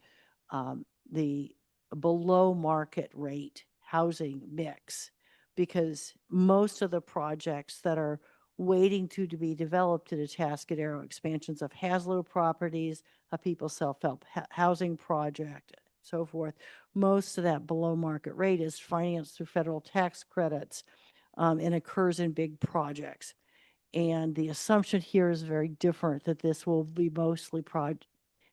[SPEAKER 8] the below market rate housing mix, because most of the projects that are waiting to be developed at Atascadero, expansions of Haslo properties, a people self-help housing project, so forth, most of that below market rate is financed through federal tax credits and occurs in big projects. And the assumption here is very different, that this will be mostly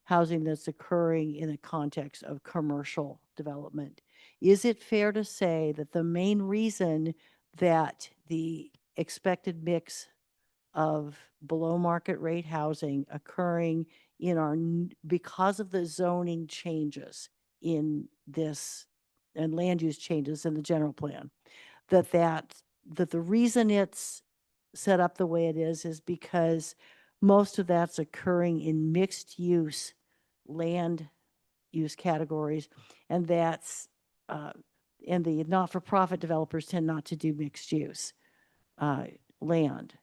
[SPEAKER 8] housing that's occurring in the context of commercial development. Is it fair to say that the main reason that the expected mix of below market rate housing occurring in because of the zoning changes in this and land use changes in the general plan, that the reason it's set up the way it is because most of that's occurring in mixed use land use categories, and that's and the not-for-profit developers tend not to do mixed use land.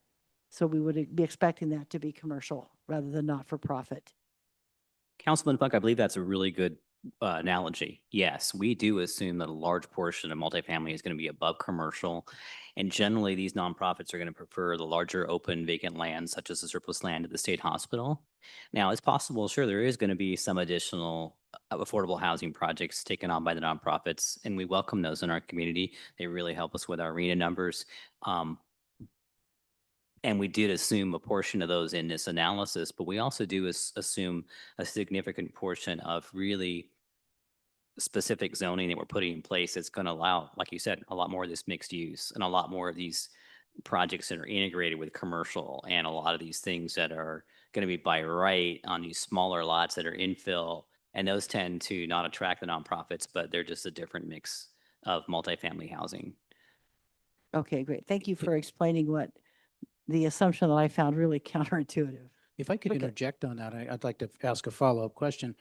[SPEAKER 8] So we would be expecting that to be commercial rather than not-for-profit.
[SPEAKER 16] Councilman Funk, I believe that's a really good analogy. Yes, we do assume that a large portion of multifamily is going to be above commercial. And generally, these nonprofits are going to prefer the larger open vacant land, such as the surplus land at the state hospital. Now, it's possible, sure, there is going to be some additional affordable housing projects taken on by the nonprofits, and we welcome those in our community. They really help us with our RENA numbers. And we did assume a portion of those in this analysis, but we also do assume a significant portion of really specific zoning that we're putting in place that's going to allow, like you said, a lot more of this mixed use and a lot more of these projects that are integrated with commercial, and a lot of these things that are going to be by right on these smaller lots that are infill, and those tend to not attract the nonprofits, but they're just a different mix of multifamily housing.
[SPEAKER 8] Okay, great. Thank you for explaining what the assumption that I found really counterintuitive.
[SPEAKER 1] If I could interject on that, I'd like to ask a follow-up question.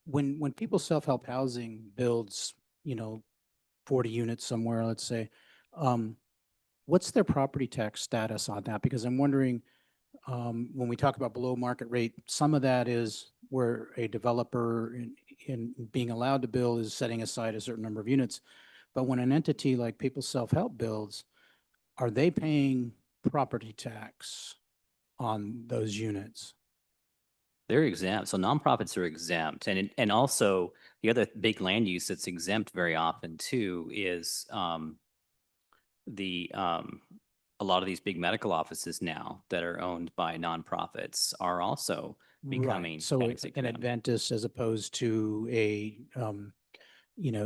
[SPEAKER 1] When people self-help housing builds, 40 units somewhere, let's say, what's their property tax status on that? Because I'm wondering, when we talk about below market rate, some of that is where a developer in being allowed to build is setting aside a certain number of units. But when an entity like People Self-Help builds, are they paying property tax on those units?
[SPEAKER 16] They're exempt. So nonprofits are exempt. And also the other big land use that's exempt very often too is a lot of these big medical offices now that are owned by nonprofits are also becoming
[SPEAKER 1] Right. So
[SPEAKER 16] tax
[SPEAKER 1] an
[SPEAKER 16] exempt.
[SPEAKER 1] Adventist as opposed to a,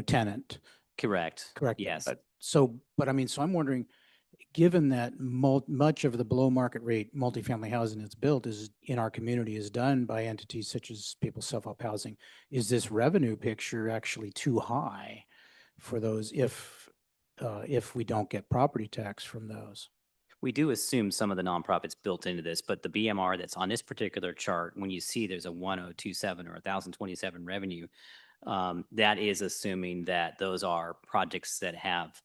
[SPEAKER 1] tenant.
[SPEAKER 16] Correct.
[SPEAKER 1] Correct.
[SPEAKER 16] Yes.
[SPEAKER 1] But I mean, so I'm wondering, given that much of the below market rate multifamily housing that's built is in our community is done by entities such as People Self-Help Housing, is this revenue picture actually too high for those if we don't get property tax from those?
[SPEAKER 16] We do assume some of the nonprofits built into this, but the BMR that's on this particular chart, when you see there's a 1027 or 1027 revenue, that is assuming that those are projects that have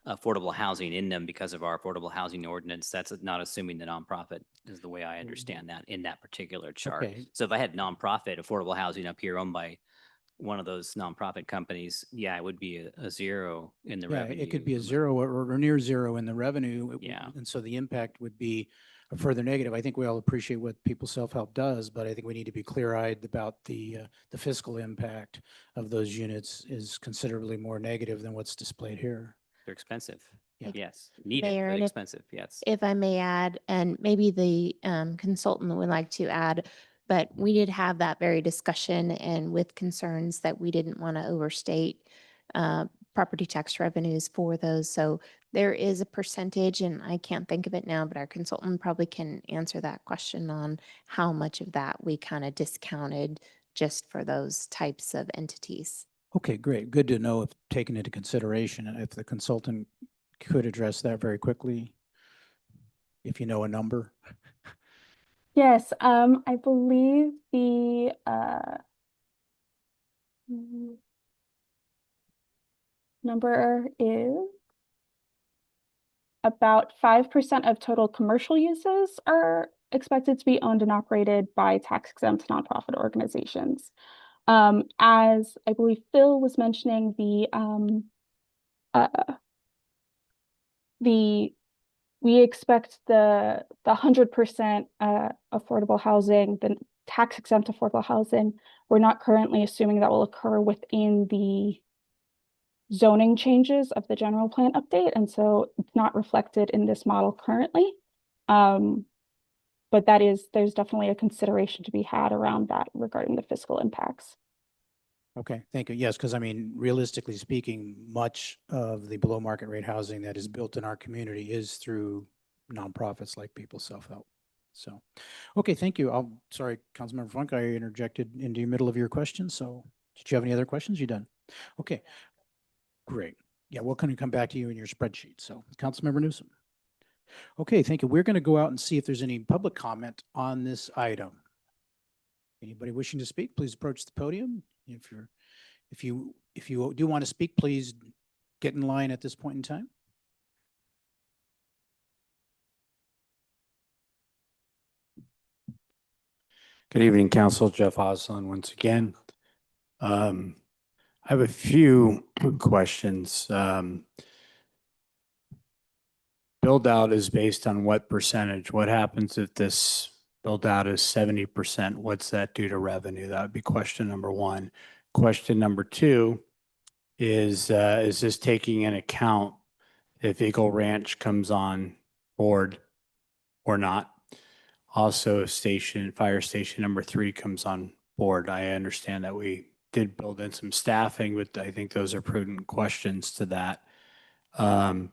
[SPEAKER 16] affordable housing in them because of our affordable housing ordinance. That's not assuming the nonprofit is the way I understand that in that particular chart.
[SPEAKER 1] Okay.
[SPEAKER 16] So if I had nonprofit affordable housing up here owned by one of those nonprofit companies, yeah, it would be a zero in the
[SPEAKER 1] Yeah,
[SPEAKER 16] revenue.
[SPEAKER 1] it could be a zero or near zero in the revenue.
[SPEAKER 16] Yeah.
[SPEAKER 1] And so the impact would be a further negative. I think we all appreciate what People Self-Help does, but I think we need to be clear-eyed about the fiscal impact of those units is considerably more negative than what's displayed here.
[SPEAKER 16] They're expensive.
[SPEAKER 1] Yeah.
[SPEAKER 16] Yes. Needed,
[SPEAKER 9] Mayor,
[SPEAKER 16] but
[SPEAKER 9] and
[SPEAKER 16] expensive. Yes.
[SPEAKER 9] if I may add, and maybe the consultant would like to add, but we did have that very discussion and with concerns that we didn't want to overstate property tax revenues for those. So there is a percentage, and I can't think of it now, but our consultant probably can answer that question on how much of that we kind of discounted just for those types of entities.
[SPEAKER 1] Okay, great. Good to know if taken into consideration and if the consultant could address that very quickly, if you know a number.
[SPEAKER 17] Yes, I believe the number is about 5% of total commercial uses are expected to be owned and operated by tax-exempt nonprofit organizations. As I believe Phil was mentioning, we expect the 100% affordable housing, the tax-exempt affordable housing. We're not currently assuming that will occur within the zoning changes of the general plan update, and so it's not reflected in this model currently. But there's definitely a consideration to be had around that regarding the fiscal impacts.
[SPEAKER 1] Okay, thank you. Yes, because I mean, realistically speaking, much of the below market rate housing that is built in our community is through nonprofits like People Self-Help. So, okay, thank you. Sorry, Councilmember Funk, I interjected into the middle of your question. So did you have any other questions? You done? Okay, great. Yeah, we'll kind of come back to you in your spreadsheet. So Councilmember Newsom. Okay, thank you. We're going to go out and see if there's any public comment on this item. Anybody wishing to speak, please approach the podium. If you do want to speak, please get in line at this point in time.
[SPEAKER 6] Good evening, Council. Jeff Oslin once again. I have a few questions. Build out is based on what percentage? What happens if this build out is 70%? What's that do to revenue? That would be question number one. Question number two is this taking in account if Eagle Ranch comes on board or not? Also, if fire station number 3 comes on board, I understand that we did build in some staffing, but I think those are prudent questions to that. And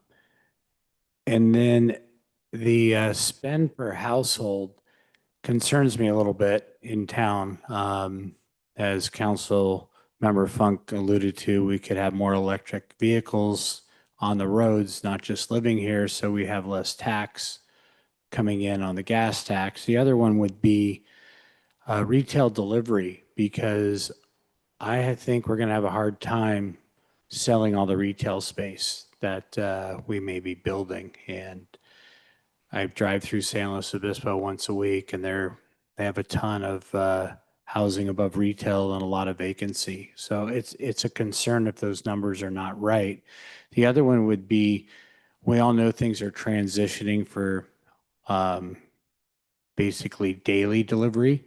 [SPEAKER 6] then the spend per household concerns me a little bit in town. As Council Member Funk alluded to, we could have more electric vehicles on the roads, not just living here, so we have less tax coming in on the gas tax. The other one would be retail delivery, because I think we're going to have a hard time selling all the retail space that we may be building. And I drive through San Luis Obispo once a week, and they have a ton of housing above retail and a lot of vacancy. So it's a concern if those numbers are not right. The other one would be, we all know things are transitioning for basically daily delivery,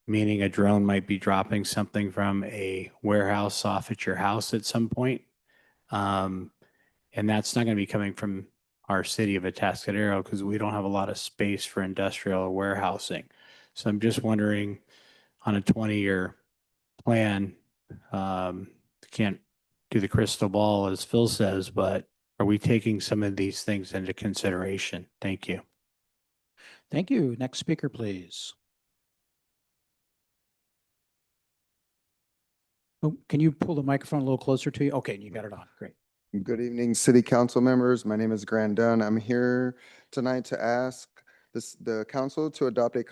[SPEAKER 6] meaning a drone might be dropping something from a warehouse off at your house at some point. And that's not going to be coming from our city of Atascadero because we don't have a lot of space for industrial or warehousing. So I'm just wondering, on a 20-year plan, can't do the crystal ball as Phil says, but are we taking some of these things into consideration? Thank you.
[SPEAKER 1] Thank you. Next speaker, please. Oh, can you pull the microphone a little closer to you? Okay, you got it on. Great.
[SPEAKER 18] Good evening, City Council members. My name is Grant Dunn. I'm here tonight to ask the council to adopt a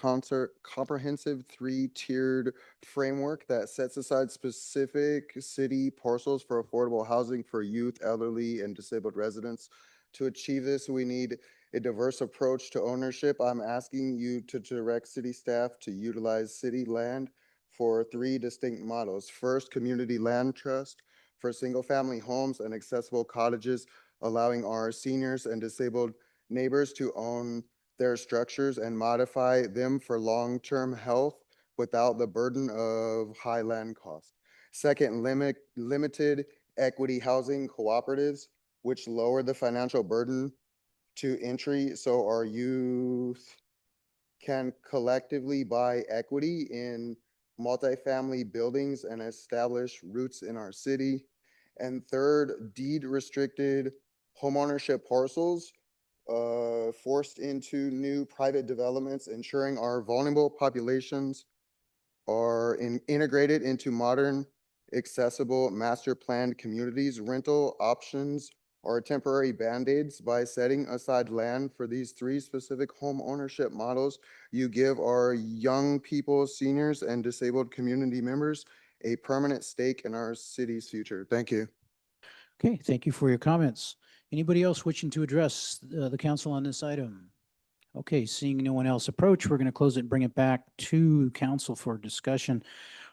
[SPEAKER 18] comprehensive three-tiered framework that sets aside specific city parcels for affordable housing for youth, elderly, and disabled residents. To achieve this, we need a diverse approach to ownership. I'm asking you to direct city staff to utilize city land for three distinct models. First, community land trust for single-family homes and accessible cottages, allowing our seniors and disabled neighbors to own their structures and modify them for long-term health without the burden of high land costs. Second, limited equity housing cooperatives, which lower the financial burden to entry so our youth can collectively buy equity in multifamily buildings and establish roots in our city. And third, deed restricted homeownership parcels forced into new private developments, ensuring our vulnerable populations are integrated into modern, accessible, master planned communities. Rental options are temporary band-aids. By setting aside land for these three specific home ownership models, you give our young people, seniors, and disabled community members a permanent stake in our city's future. Thank you.
[SPEAKER 1] Okay, thank you for your comments. Anybody else wishing to address the council on this item? Okay, seeing no one else approach, we're going to close it and bring it back to council for discussion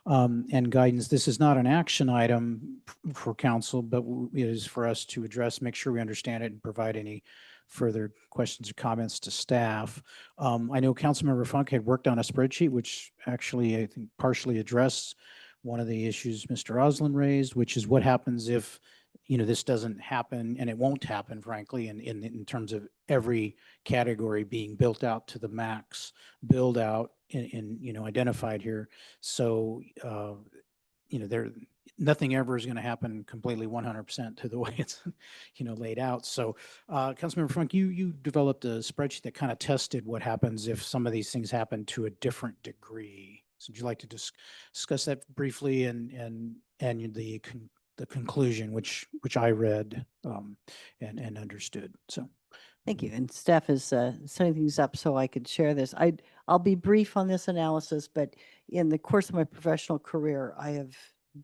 [SPEAKER 1] and guidance. This is not an action item for council, but it is for us to address, make sure we understand it, and provide any further questions or comments to staff. I know Councilmember Funk had worked on a spreadsheet, which actually I think partially addressed one of the issues Mr. Oslin raised, which is what happens if this doesn't happen, and it won't happen, frankly, in terms of every category being built out to the max build out in identified here. So, nothing ever is going to happen completely 100% to the way it's, laid out. So, Councilmember Funk, you developed a spreadsheet that kind of tested what happens if some of these things happen to a different degree. So would you like to discuss that briefly and the conclusion, which I read and understood. So,
[SPEAKER 8] thank you. And staff is setting things up so I could share this. I'll be brief on this analysis, but in the course of my professional career, I have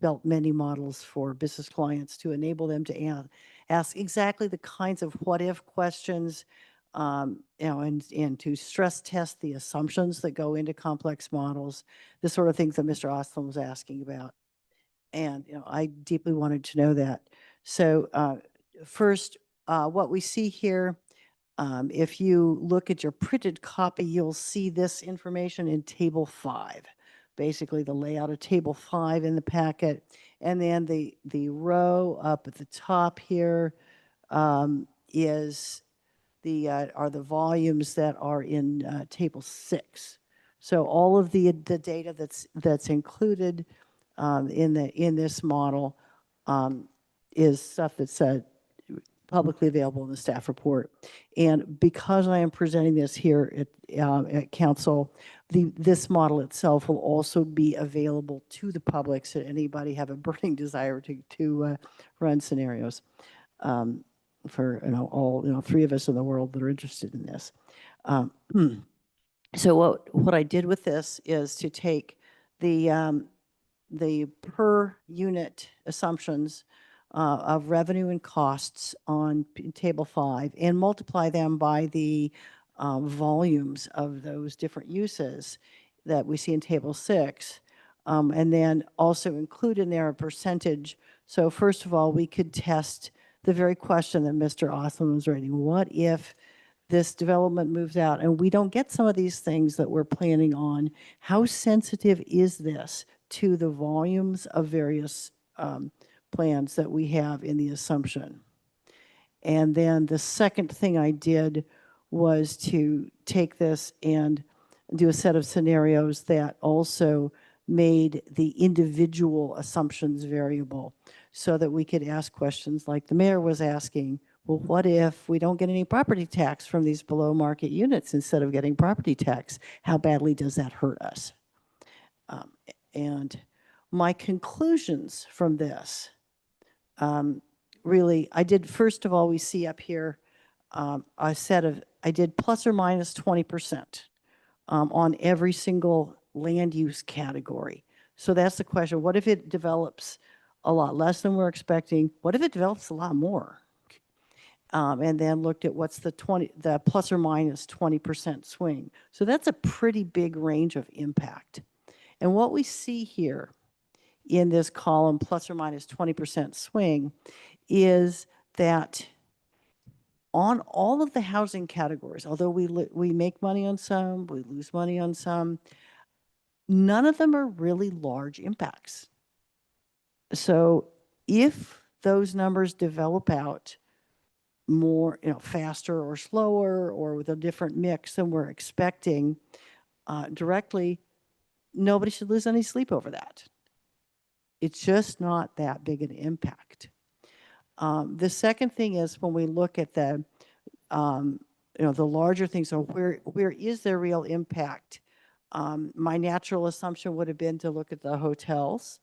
[SPEAKER 8] built many models for business clients to enable them to ask exactly the kinds of what if questions, and to stress test the assumptions that go into complex models, the sort of things that Mr. Oslin was asking about. And I deeply wanted to know that. So first, what we see here, if you look at your printed copy, you'll see this information in Table 5. Basically, the layout of Table 5 in the packet. And then the row up at the top here is are the volumes that are in Table 6. So all of the data that's included in this model is stuff that's publicly available in the staff report. And because I am presenting this here at council, this model itself will also be available to the public, so anybody have a burning desire to run scenarios for all three of us in the world that are interested in this. So what I did with this is to take the per unit assumptions of revenue and costs on Table 5 and multiply them by the volumes of those different uses that we see in Table 6 And then also include in there a percentage. So first of all, we could test the very question that Mr. Osmond was raising. What if this development moves out and we don't get some of these things that we're planning on? How sensitive is this to the volumes of various plans that we have in the assumption? And then the second thing I did was to take this and do a set of scenarios that also made the individual assumptions variable so that we could ask questions like the mayor was asking, well, what if we don't get any property tax from these below market units instead of getting property tax? How badly does that hurt us? And my conclusions from this, really, I did, first of all, we see up here a set of, I did plus or minus 20% on every single land use category. So that's the question. What if it develops a lot less than we're expecting? What if it develops a lot more? And then looked at what's the plus or minus 20% swing. So that's a pretty big range of impact. And what we see here in this column, plus or minus 20% swing, is that on all of the housing categories, although we make money on some, we lose money on some, none of them are really large impacts. So if those numbers develop out more, faster or slower or with a different mix than we're expecting directly, nobody should lose any sleep over that. It's just not that big an impact. The second thing is when we look at the the larger things, so where is there real impact? My natural assumption would have been to look at the hotels.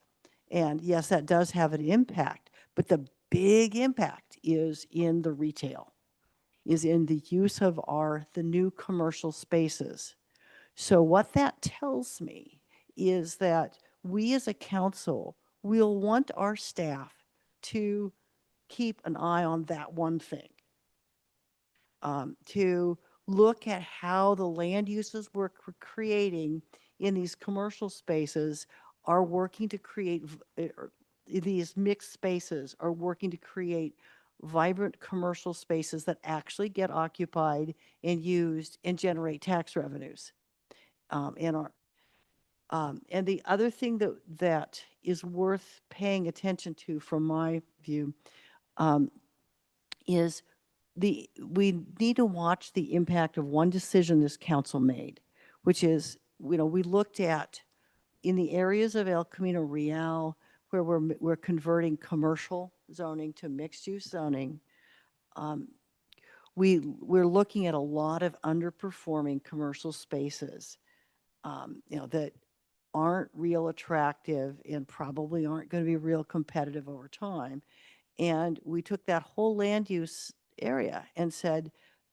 [SPEAKER 8] And yes, that does have an impact, but the big impact is in the retail, is in the use of the new commercial spaces. So what that tells me is that we as a council will want our staff to keep an eye on that one thing. To look at how the land uses we're creating in these commercial spaces are working to create, these mixed spaces are working to create vibrant commercial spaces that actually get occupied and used and generate tax revenues. And the other thing that is worth paying attention to from my view is we need to watch the impact of one decision this council made, which is, we looked at in the areas of El Camino Real where we're converting commercial zoning to mixed use zoning. We're looking at a lot of underperforming commercial spaces, that aren't real attractive and probably aren't going to be real competitive over time. And we took that whole land use area and said,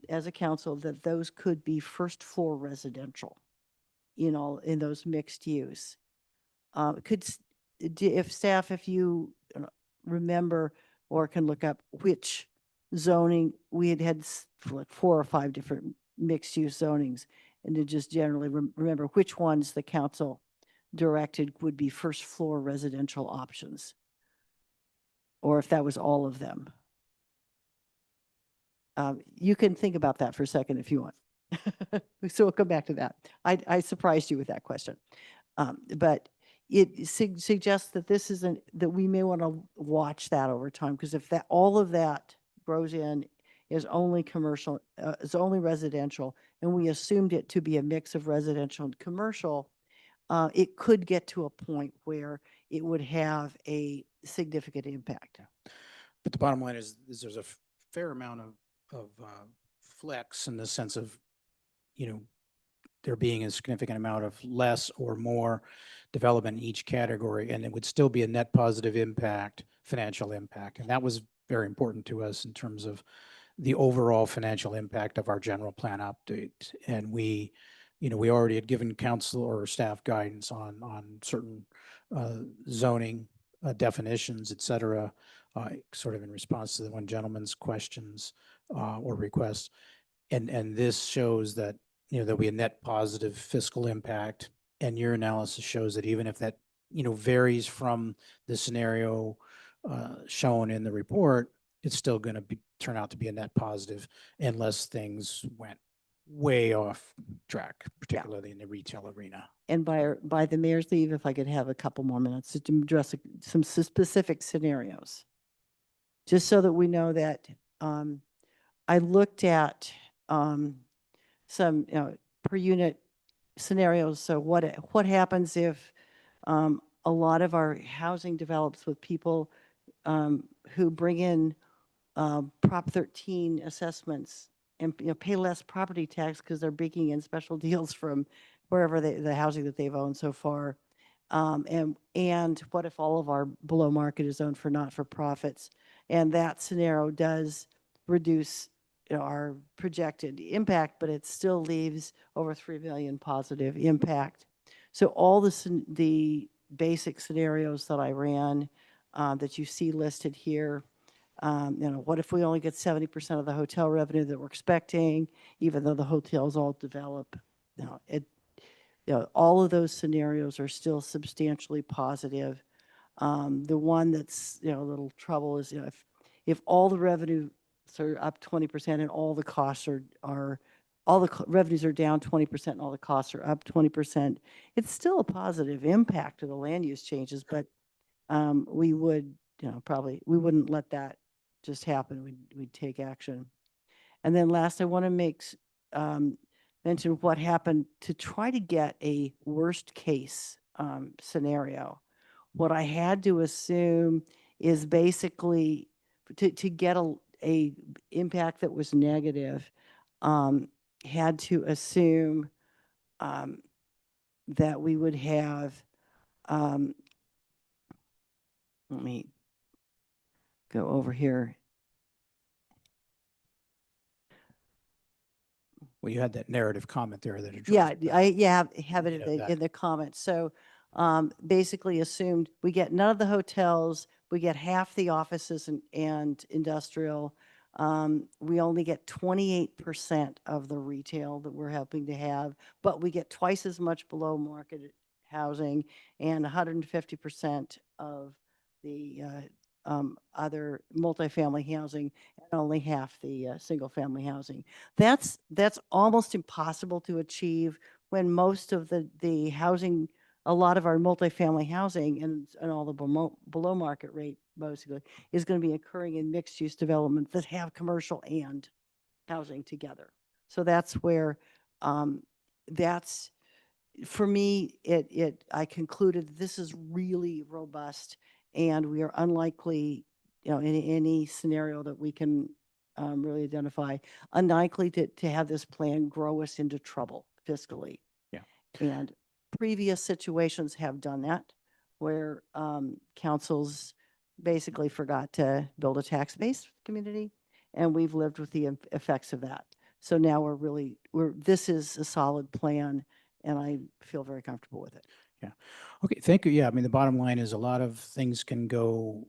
[SPEAKER 8] as a council, that those could be first floor residential, in those mixed use. If you remember or can look up which zoning, we had like 4 or 5 different mixed use zonings, and to just generally remember which ones the council directed would be first floor residential options, or if that was all of them. You can think about that for a second if you want. So we'll come back to that. I surprised you with that question. But it suggests that that we may want to watch that over time, because if all of that grows in is only commercial, is only residential, and we assumed it to be a mix of residential and commercial, it could get to a point where it would have a significant impact.
[SPEAKER 1] But the bottom line is there's a fair amount of flex in the sense of, there being a significant amount of less or more development in each category, and it would still be a net positive impact, financial impact. And that was very important to us in terms of the overall financial impact of our general plan update. And we already had given council or staff guidance on certain zoning definitions, et cetera, sort of in response to the one gentleman's questions or requests. And this shows that, there'll be a net positive fiscal impact. And your analysis shows that even if that varies from the scenario shown in the report, it's still going to turn out to be a net positive unless things went way off track, particularly in the retail arena.
[SPEAKER 8] And by the mayor's leave, if I could have a couple more minutes to address some specific scenarios. Just so that we know that I looked at some per unit scenarios. So what happens if a lot of our housing develops with people who bring in Prop 13 assessments and pay less property tax because they're baking in special deals from wherever the housing that they've owned so far. And what if all of our below market is owned for not-for-profits? And that scenario does reduce our projected impact, but it still leaves over 3 million positive impact. So all the basic scenarios that I ran that you see listed here, what if we only get 70% of the hotel revenue that we're expecting, even though the hotels all develop? All of those scenarios are still substantially positive. The one that's a little trouble is if all the revenues are up 20% and all the costs are all the revenues are down 20% and all the costs are up 20%, it's still a positive impact to the land use changes, but we would probably we wouldn't let that just happen. We'd take action. And then last, I want to mention what happened to try to get a worst case scenario. What I had to assume is basically to get a impact that was negative, had to assume that we would have, let me go over here.
[SPEAKER 1] Well, you had that narrative comment there that addressed
[SPEAKER 8] Yeah,
[SPEAKER 1] that.
[SPEAKER 8] I have it in the comments. So basically assumed we get none of the hotels, we get half the offices and industrial. We only get 28% of the retail that we're hoping to have, but we get twice as much below market housing and 150% of the other multifamily housing and only half the single family housing. That's almost impossible to achieve when most of the housing, a lot of our multifamily housing and all the below market rate basically is going to be occurring in mixed use development that have commercial and housing together. So that's where that's for me, I concluded this is really robust and we are unlikely, in any scenario that we can really identify, unlikely to have this plan grow us into trouble fiscally.
[SPEAKER 1] Yeah.
[SPEAKER 8] And previous situations have done that, where councils basically forgot to build a tax base community, and we've lived with the effects of that. So now this is a solid plan, and I feel very comfortable with it.
[SPEAKER 1] Yeah. Okay. Thank you. Yeah. I mean, the bottom line is a lot of things can go,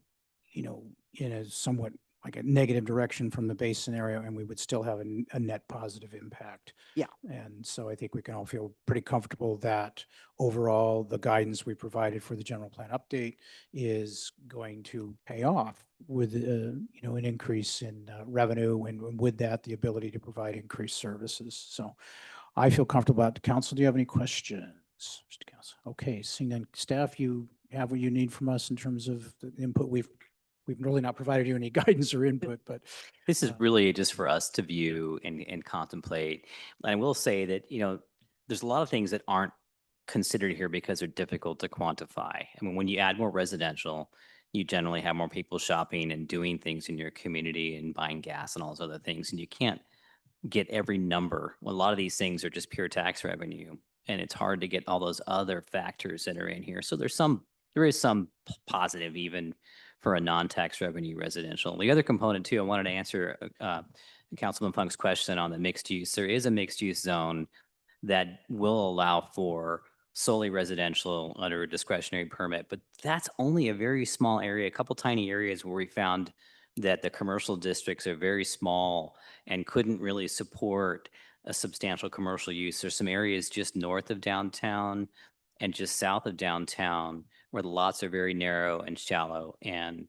[SPEAKER 1] in a somewhat like a negative direction from the base scenario, and we would still have a net positive impact.
[SPEAKER 8] Yeah.
[SPEAKER 1] And so I think we can all feel pretty comfortable that overall the guidance we provided for the general plan update is going to pay off with, an increase in revenue, and with that, the ability to provide increased services. So I feel comfortable about the council. Do you have any questions, Mr. Council? Okay, seeing then, staff, you have what you need from us in terms of the input. We've really not provided you any guidance or input, but
[SPEAKER 16] this is really just for us to view and contemplate. And I will say that, there's a lot of things that aren't considered here because they're difficult to quantify. I mean, when you add more residential, you generally have more people shopping and doing things in your community and buying gas and all those other things. And you can't get every number. Well, a lot of these things are just pure tax revenue, and it's hard to get all those other factors that are in here. So there is some positive even for a non-tax revenue residential. The other component too, I wanted to answer Councilman Funk's question on the mixed use. There is a mixed use zone that will allow for solely residential under a discretionary permit, but that's only a very small area, a couple tiny areas where we found that the commercial districts are very small and couldn't really support a substantial commercial use. There's some areas just north of downtown and just south of downtown where the lots are very narrow and shallow and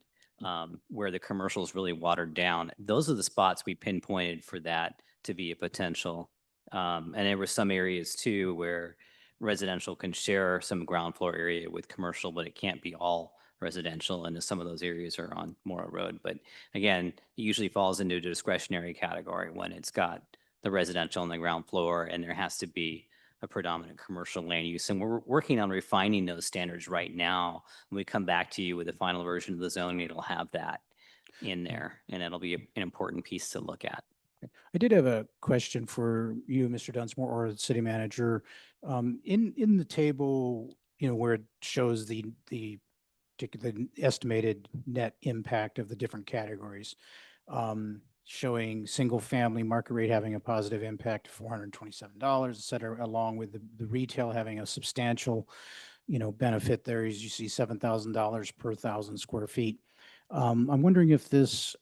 [SPEAKER 16] where the commercial is really watered down. Those are the spots we pinpointed for that to be a potential. And there were some areas too where residential can share some ground floor area with commercial, but it can't be all residential. And some of those areas are on Morrow Road. But again, it usually falls into a discretionary category when it's got the residential on the ground floor and there has to be a predominant commercial land use. And we're working on refining those standards right now. When we come back to you with the final version of the zoning, it'll have that in there and it'll be an important piece to look at.
[SPEAKER 1] I did have a question for you, Mr. Dunsmore, or the city manager. In the table, where it shows the estimated net impact of the different categories, showing single family market rate having a positive impact of $427, et cetera, along with the retail having a substantial, benefit there, as you see $7,000 per 1,000 square feet. I'm wondering if this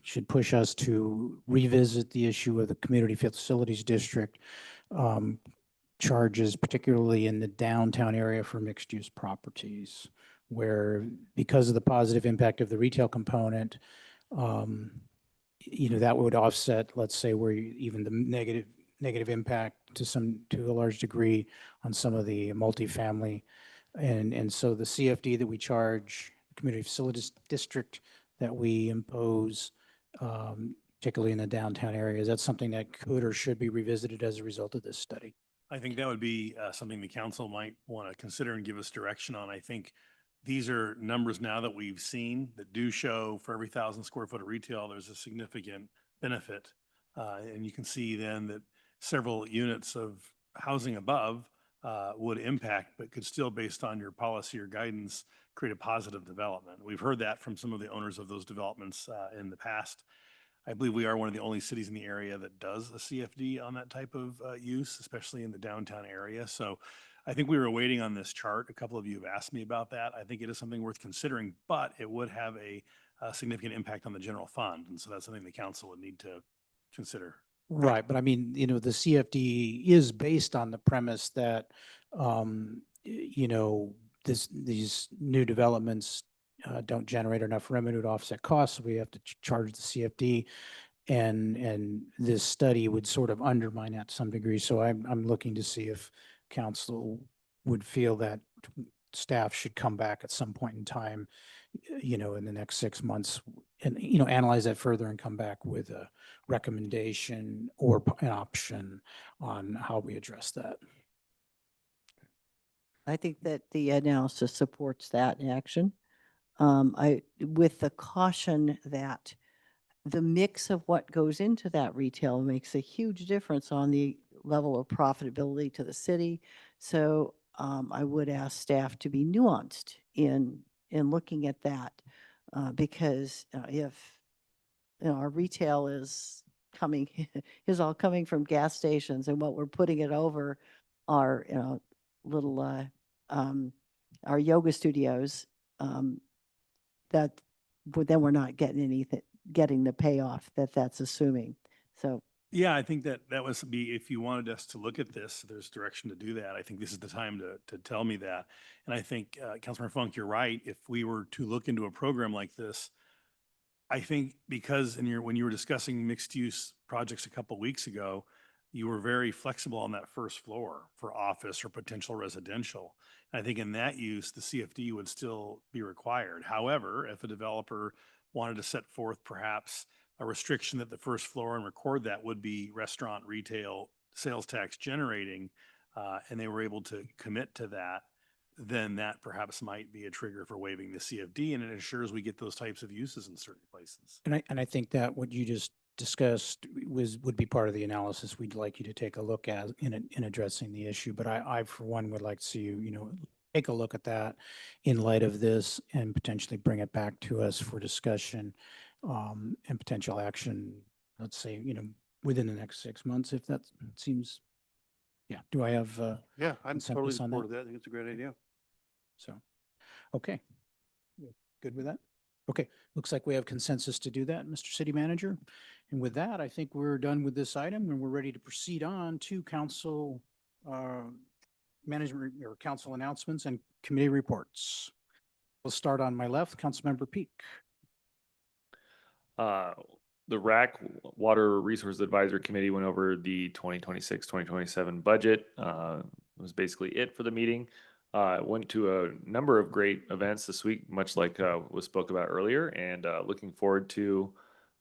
[SPEAKER 1] should push us to revisit the issue of the community facilities district charges, particularly in the downtown area for mixed use properties, where because of the positive impact of the retail component, that would offset, let's say, where even the negative impact to a large degree on some of the multifamily. And so the CFD that we charge, community facilities district that we impose, particularly in the downtown area, is that something that could or should be revisited as a result of this study?
[SPEAKER 5] I think that would be something the council might want to consider and give us direction on. I think these are numbers now that we've seen that do show for every 1,000 square foot of retail, there's a significant benefit. And you can see then that several units of housing above would impact, but could still, based on your policy or guidance, create a positive development. We've heard that from some of the owners of those developments in the past. I believe we are one of the only cities in the area that does a CFD on that type of use, especially in the downtown area. So I think we were waiting on this chart. A couple of you have asked me about that. I think it is something worth considering, but it would have a significant impact on the general fund. And so that's something the council would need to consider.
[SPEAKER 1] Right, but I mean, the CFD is based on the premise that, these new developments don't generate enough revenue to offset costs. So we have to charge the CFD, and this study would sort of undermine that to some degree. So I'm looking to see if council would feel that staff should come back at some point in time, in the next 6 months and, analyze that further and come back with a recommendation or an option on how we address that.
[SPEAKER 8] I think that the analysis supports that action. With the caution that the mix of what goes into that retail makes a huge difference on the level of profitability to the city. So I would ask staff to be nuanced in looking at that, because if our retail is all coming from gas stations, and what we're putting it over are little our yoga studios, that then we're not getting the payoff that's assuming. So
[SPEAKER 5] yeah, I think that was be, if you wanted us to look at this, there's direction to do that. I think this is the time to tell me that. And I think, Councilmember Funk, you're right. If we were to look into a program like this, I think because when you were discussing mixed use projects a couple of weeks ago, you were very flexible on that first floor for office or potential residential. And I think in that use, the CFD would still be required. However, if a developer wanted to set forth perhaps a restriction that the first floor and record that would be restaurant, retail, sales tax generating, and they were able to commit to that, then that perhaps might be a trigger for waiving the CFD, and it ensures we get those types of uses in certain places.
[SPEAKER 1] And I think that what you just discussed would be part of the analysis we'd like you to take a look at in addressing the issue. But I for one would like to see you, take a look at that in light of this and potentially bring it back to us for discussion and potential action, let's say, within the next 6 months, if that seems, yeah. Do I have
[SPEAKER 11] Yeah, I'm totally
[SPEAKER 1] consensus on
[SPEAKER 11] supportive
[SPEAKER 1] that?
[SPEAKER 11] of that. I think it's a great idea.
[SPEAKER 1] So, okay. You're good with that? Okay, looks like we have consensus to do that, Mr. City Manager. And with that, I think we're done with this item and we're ready to proceed on to council management or council announcements and committee reports. We'll start on my left, Councilmember Peak.
[SPEAKER 10] The RAC Water Resource Advisory Committee went over the 2026-2027 budget. It was basically it for the meeting. Went to a number of great events this week, much like was spoke about earlier, and looking forward to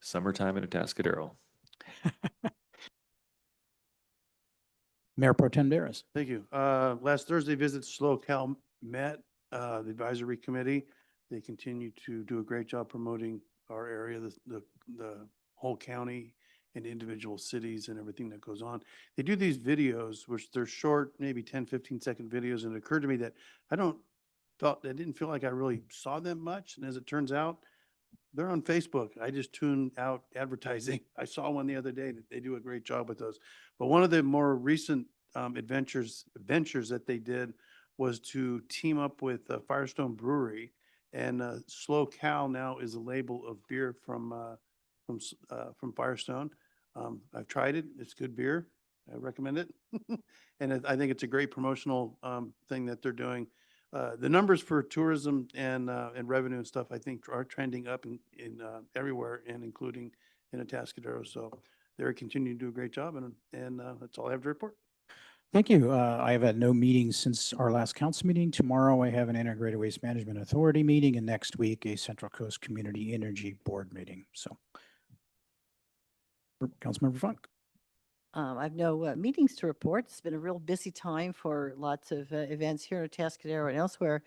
[SPEAKER 10] summertime in Atascadero.
[SPEAKER 1] Mayor Pro Tem Daris.
[SPEAKER 11] Thank you. Last Thursday visit, SLOCAL met the advisory committee. They continue to do a great job promoting our area, the whole county and individual cities and everything that goes on. They do these videos, which they're short, maybe 10, 15-second videos. And it occurred to me that I didn't feel like I really saw them much. And as it turns out, they're on Facebook. I just tuned out advertising. I saw one the other day that they do a great job with those. But one of the more recent ventures that they did was to team up with Firestone Brewery, and Slow Cow now is a label of beer from Firestone. I've tried it. It's good beer. I recommend it. And I think it's a great promotional thing that they're doing. The numbers for tourism and revenue and stuff, I think, are trending up in everywhere, and including in Atascadero. So they're continuing to do a great job, and that's all I have to report.
[SPEAKER 1] Thank you. I have had no meetings since our last council meeting. Tomorrow I have an Integrated Waste Management Authority meeting, and next week a Central Coast Community Energy Board meeting. So, Councilmember Funk.
[SPEAKER 8] I have no meetings to report. It's been a real busy time for lots of events here in Atascadero and elsewhere.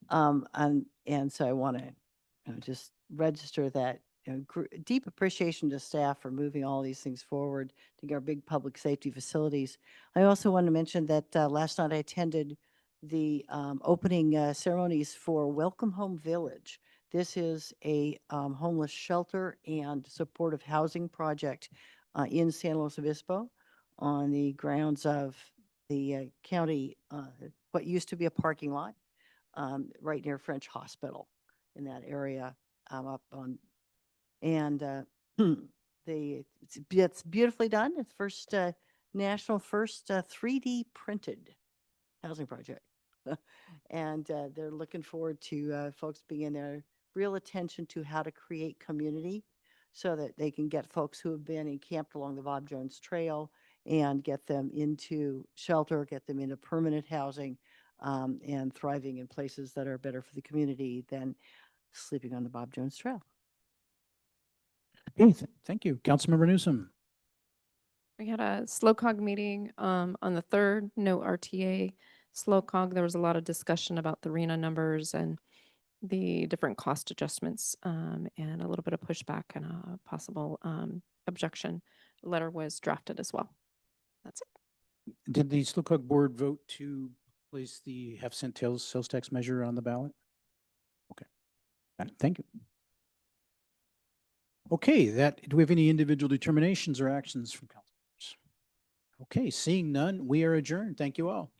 [SPEAKER 8] And so I want to just register that deep appreciation to staff for moving all these things forward to get our big public safety facilities. I also want to mention that last night I attended the opening ceremonies for Welcome Home Village. This is a homeless shelter and supportive housing project in San Luis Obispo on the grounds of the county, what used to be a parking lot right near French Hospital in that area up on, and it's beautifully done. It's first national first 3D printed housing project. And they're looking forward to folks being in there, real attention to how to create community so that they can get folks who have been encamped along the Bob Jones Trail and get them into shelter, get them into permanent housing, and thriving in places that are better for the community than sleeping on the Bob Jones Trail.
[SPEAKER 1] Okay, thank you. Councilmember Newsom.
[SPEAKER 15] We had a SLOCOG meeting on the 3rd, no RTA. SLOCOG, there was a lot of discussion about the RENA numbers and the different cost adjustments, and a little bit of pushback and a possible objection letter was drafted as well. That's it.
[SPEAKER 1] Did the SLOCOG board vote to place the half-cent sales tax measure on the ballot? Okay, thank you. Okay, do we have any individual determinations or actions from councilors? Okay, seeing none, we are adjourned. Thank you all.